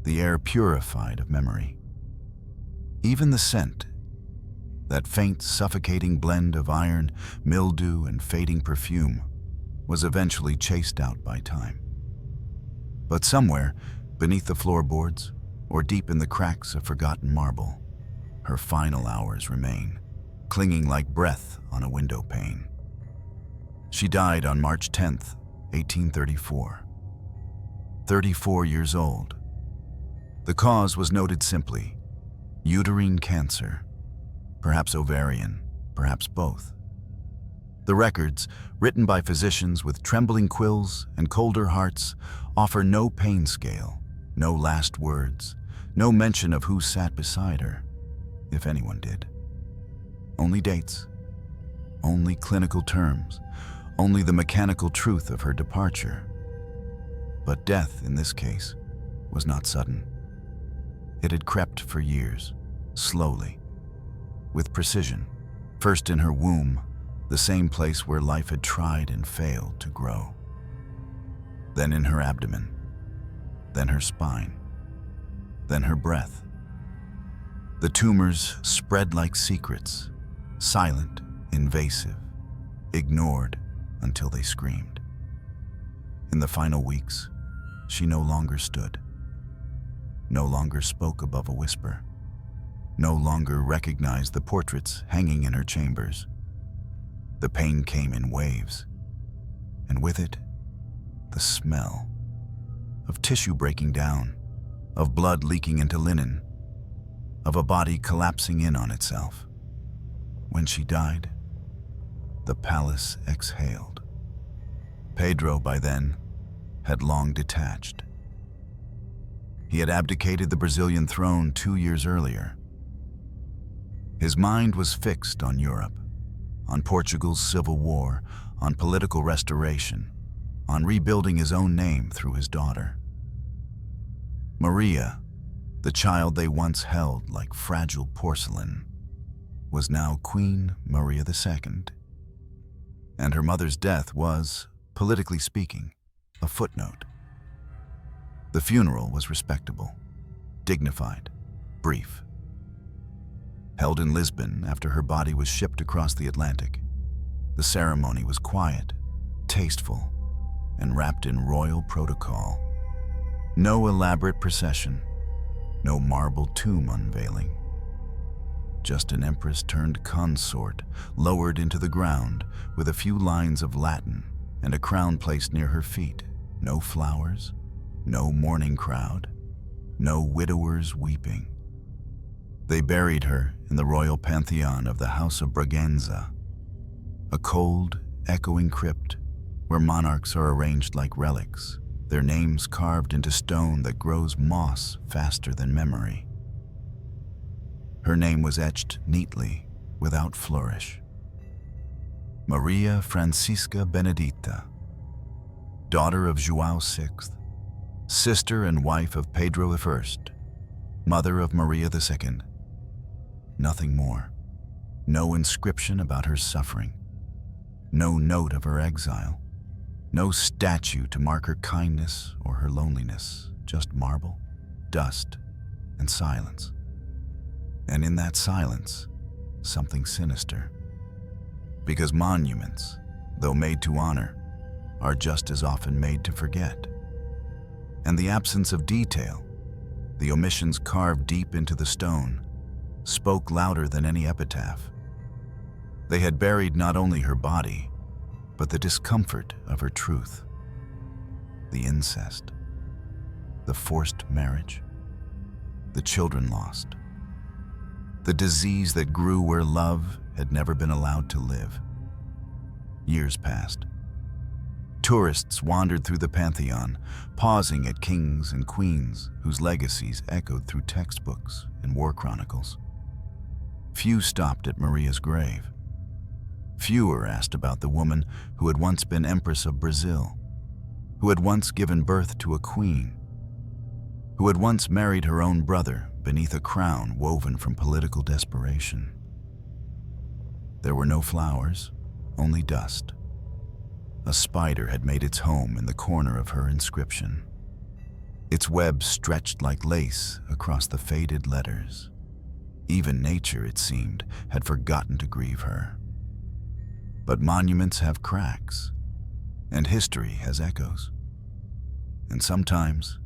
the air purified of memory. Even the scent, that faint, suffocating blend of iron, mildew, and fading perfume, was eventually chased out by time. But somewhere, beneath the floorboards, or deep in the cracks of forgotten marble, her final hours remain, clinging like breath on a window pane. She died on March 10th, 1834. 34 years old. The cause was noted simply: uterine cancer, perhaps ovarian, perhaps both. The records, written by physicians with trembling quills and colder hearts, offer no pain scale, no last words, no mention of who sat beside her, if anyone did. Only dates, only clinical terms, only the mechanical truth of her departure. But death, in this case, was not sudden. It had crept for years, slowly, with precision, first in her womb, the same place where life had tried and failed to grow. Then in her abdomen, then her spine, then her breath. The tumors spread like secrets, silent, invasive, ignored until they screamed. In the final weeks, she no longer stood, no longer spoke above a whisper, no longer recognized the portraits hanging in her chambers. The pain came in waves, and with it, the smell of tissue breaking down, of blood leaking into linen, of a body collapsing in on itself. When she died, the palace exhaled. Pedro, by then, had long detached. He had abdicated the Brazilian throne 2 years earlier. His mind was fixed on Europe, on Portugal's civil war, on political restoration, on rebuilding his own name through his daughter. Maria, the child they once held like fragile porcelain, was now Queen Maria II, and her mother's death was, politically speaking, a footnote. The funeral was respectable, dignified, brief. Held in Lisbon after her body was shipped across the Atlantic, the ceremony was quiet, tasteful, and wrapped in royal protocol. No elaborate procession, no marble tomb unveiling. Just an empress turned consort lowered into the ground with a few lines of Latin and a crown placed near her feet. No flowers, no mourning crowd, no widowers weeping. They buried her in the royal pantheon of the House of Braganza, a cold, echoing crypt where monarchs are arranged like relics, their names carved into stone that grows moss faster than memory. Her name was etched neatly, without flourish. Maria Francisca Benedita, daughter of João VI, sister and wife of Pedro I, mother of Maria II. Nothing more. No inscription about her suffering. No note of her exile. No statue to mark her kindness or her loneliness. Just marble, dust, and silence. And in that silence, something sinister. Because monuments, though made to honor, are just as often made to forget. And the absence of detail, the omissions carved deep into the stone, spoke louder than any epitaph. They had buried not only her body, but the discomfort of her truth, the incest, the forced marriage, the children lost, the disease that grew where love had never been allowed to live. Years passed. Tourists wandered through the Pantheon, pausing at kings and queens whose legacies echoed through textbooks and war chronicles. Few stopped at Maria's grave. Fewer asked about the woman who had once been Empress of Brazil, who had once given birth to a queen, who had once married her own brother beneath a crown woven from political desperation. There were no flowers, only dust. A spider had made its home in the corner of her inscription. Its web stretched like lace across the faded letters. Even nature, it seemed, had forgotten to grieve her. But monuments have cracks, and history has echoes. And sometimes,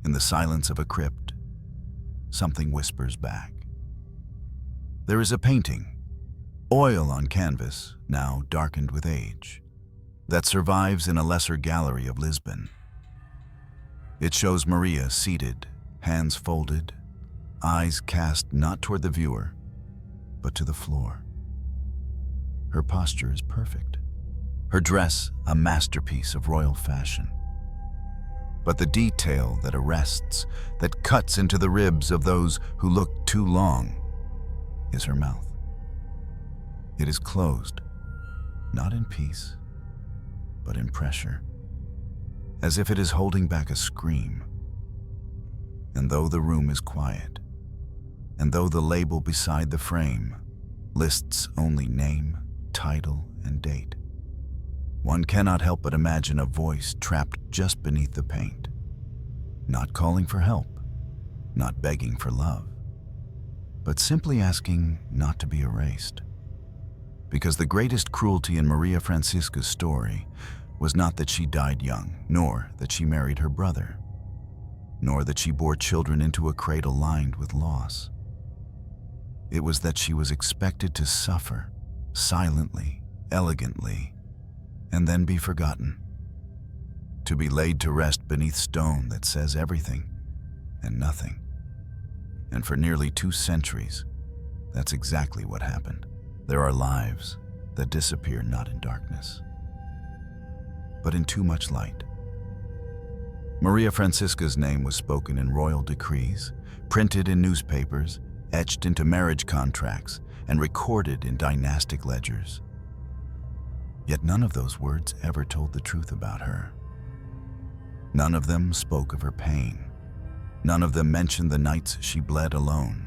in the silence of a crypt, something whispers back. There is a painting, oil on canvas, now darkened with age, that survives in a lesser gallery of Lisbon. It shows Maria seated, hands folded, eyes cast not toward the viewer, but to the floor. Her posture is perfect, her dress a masterpiece of royal fashion. But the detail that arrests, that cuts into the ribs of those who look too long, is her mouth. It is closed, not in peace, but in pressure, as if it is holding back a scream. And though the room is quiet, and though the label beside the frame lists only name, title, and date, one cannot help but imagine a voice trapped just beneath the paint, not calling for help, not begging for love, but simply asking not to be erased. Because the greatest cruelty in Maria Francisca's story was not that she died young, nor that she married her brother, nor that she bore children into a cradle lined with loss. It was that she was expected to suffer, silently, elegantly, and then be forgotten. To be laid to rest beneath stone that says everything and nothing. And for nearly 2 centuries, that's exactly what happened. There are lives that disappear not in darkness, but in too much light. Maria Francisca's name was spoken in royal decrees, printed in newspapers, etched into marriage contracts, and recorded in dynastic ledgers. Yet none of those words ever told the truth about her. None of them spoke of her pain. None of them mentioned the nights she bled alone,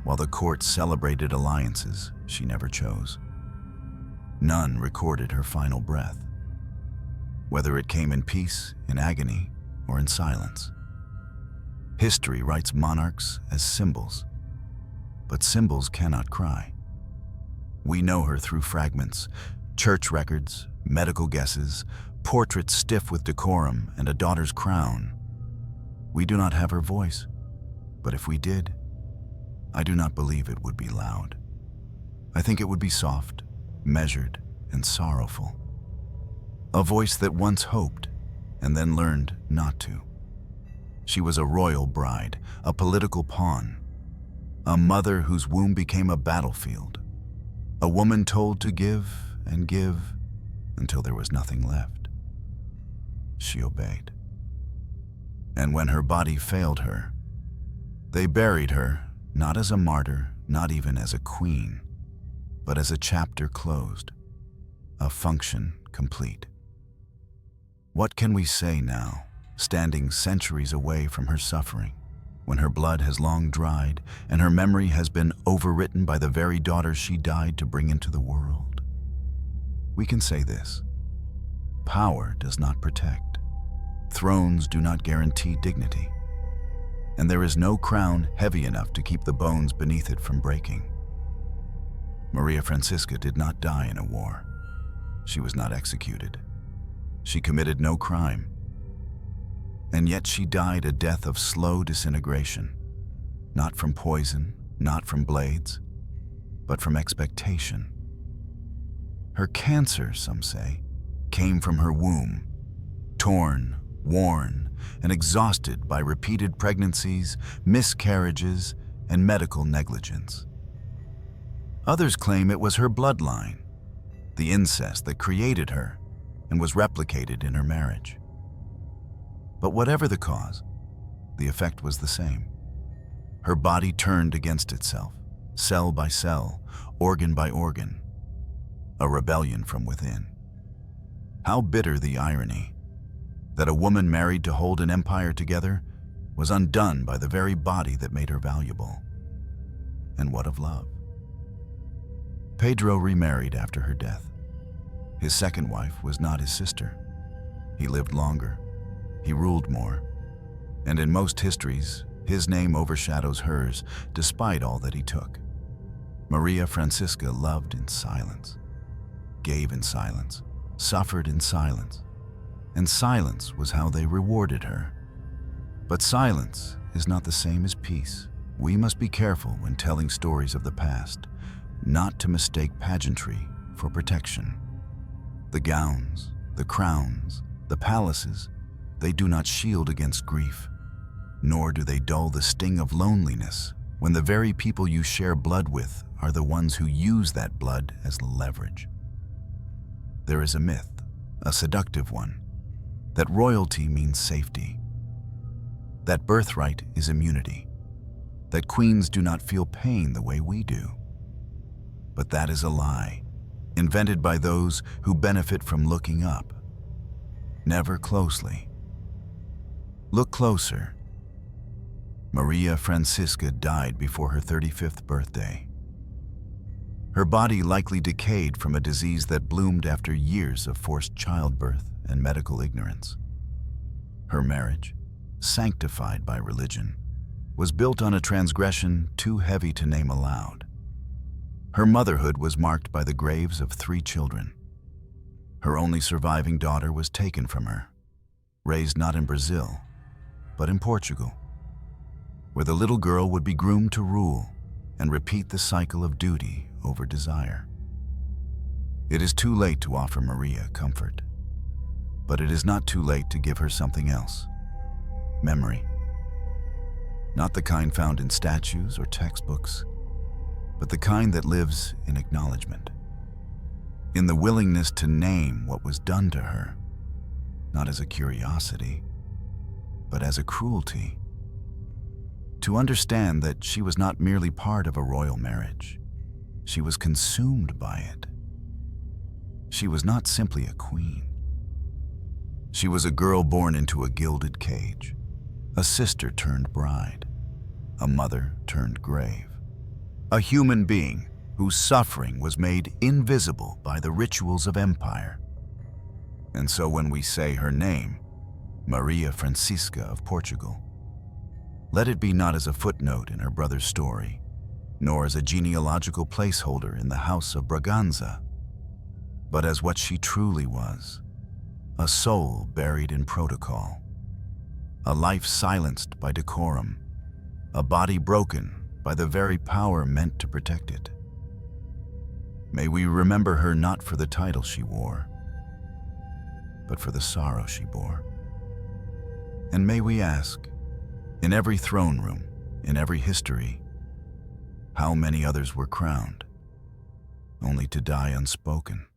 while the court celebrated alliances she never chose. None recorded her final breath, whether it came in peace, in agony, or in silence. History writes monarchs as symbols, but symbols cannot cry. We know her through fragments, church records, medical guesses, portraits stiff with decorum, and a daughter's crown. We do not have her voice, but if we did, I do not believe it would be loud. I think it would be soft, measured, and sorrowful. A voice that once hoped and then learned not to. She was a royal bride, a political pawn, a mother whose womb became a battlefield, a woman told to give and give until there was nothing left. She obeyed. And when her body failed her, they buried her not as a martyr, not even as a queen, but as a chapter closed, a function complete. What can we say now, standing centuries away from her suffering, when her blood has long dried and her memory has been overwritten by the very daughter she died to bring into the world? We can say this: power does not protect. Thrones do not guarantee dignity. And there is no crown heavy enough to keep the bones beneath it from breaking. Maria Francisca did not die in a war. She was not executed. She committed no crime. And yet she died a death of slow disintegration, not from poison, not from blades, but from expectation. Her cancer, some say, came from her womb, torn, worn, and exhausted by repeated pregnancies, miscarriages, and medical negligence. Others claim it was her bloodline, the incest that created her and was replicated in her marriage. But whatever the cause, the effect was the same. Her body turned against itself, cell by cell, organ by organ, a rebellion from within. How bitter the irony that a woman married to hold an empire together was undone by the very body that made her valuable. And what of love? Pedro remarried after her death. His second wife was not his sister. He lived longer. He ruled more. And in most histories, his name overshadows hers, despite all that he took. Maria Francisca loved in silence, gave in silence, suffered in silence, and silence was how they rewarded her. But silence is not the same as peace. We must be careful when telling stories of the past, not to mistake pageantry for protection. The gowns, the crowns, the palaces, they do not shield against grief, nor do they dull the sting of loneliness when the very people you share blood with are the ones who use that blood as leverage. There is a myth, a seductive one, that royalty means safety, that birthright is immunity, that queens do not feel pain the way we do. But that is a lie, invented by those who benefit from looking up. Never closely. Look closer. Maria Francisca died before her 35th birthday. Her body likely decayed from a disease that bloomed after years of forced childbirth and medical ignorance. Her marriage, sanctified by religion, was built on a transgression too heavy to name aloud. Her motherhood was marked by the graves of 3 children. Her only surviving daughter was taken from her, raised not in Brazil, but in Portugal, where the little girl would be groomed to rule and repeat the cycle of duty over desire. It is too late to offer Maria comfort, but it is not too late to give her something else: memory. Not the kind found in statues or textbooks, but the kind that lives in acknowledgement, in the willingness to name what was done to her, not as a curiosity, but as a cruelty. To understand that she was not merely part of a royal marriage, she was consumed by it. She was not simply a queen. She was a girl born into a gilded cage, a sister turned bride, a mother turned grave. A human being whose suffering was made invisible by the rituals of empire. And so when we say her name, Maria Francisca of Portugal, let it be not as a footnote in her brother's story, nor as a genealogical placeholder in the House of Braganza, but as what she truly was, a soul buried in protocol, a life silenced by decorum, a body broken by the very power meant to protect it. May we remember her not for the title she wore, but for the sorrow she bore. And may we ask, in every throne room, in every history, how many others were crowned, only to die unspoken.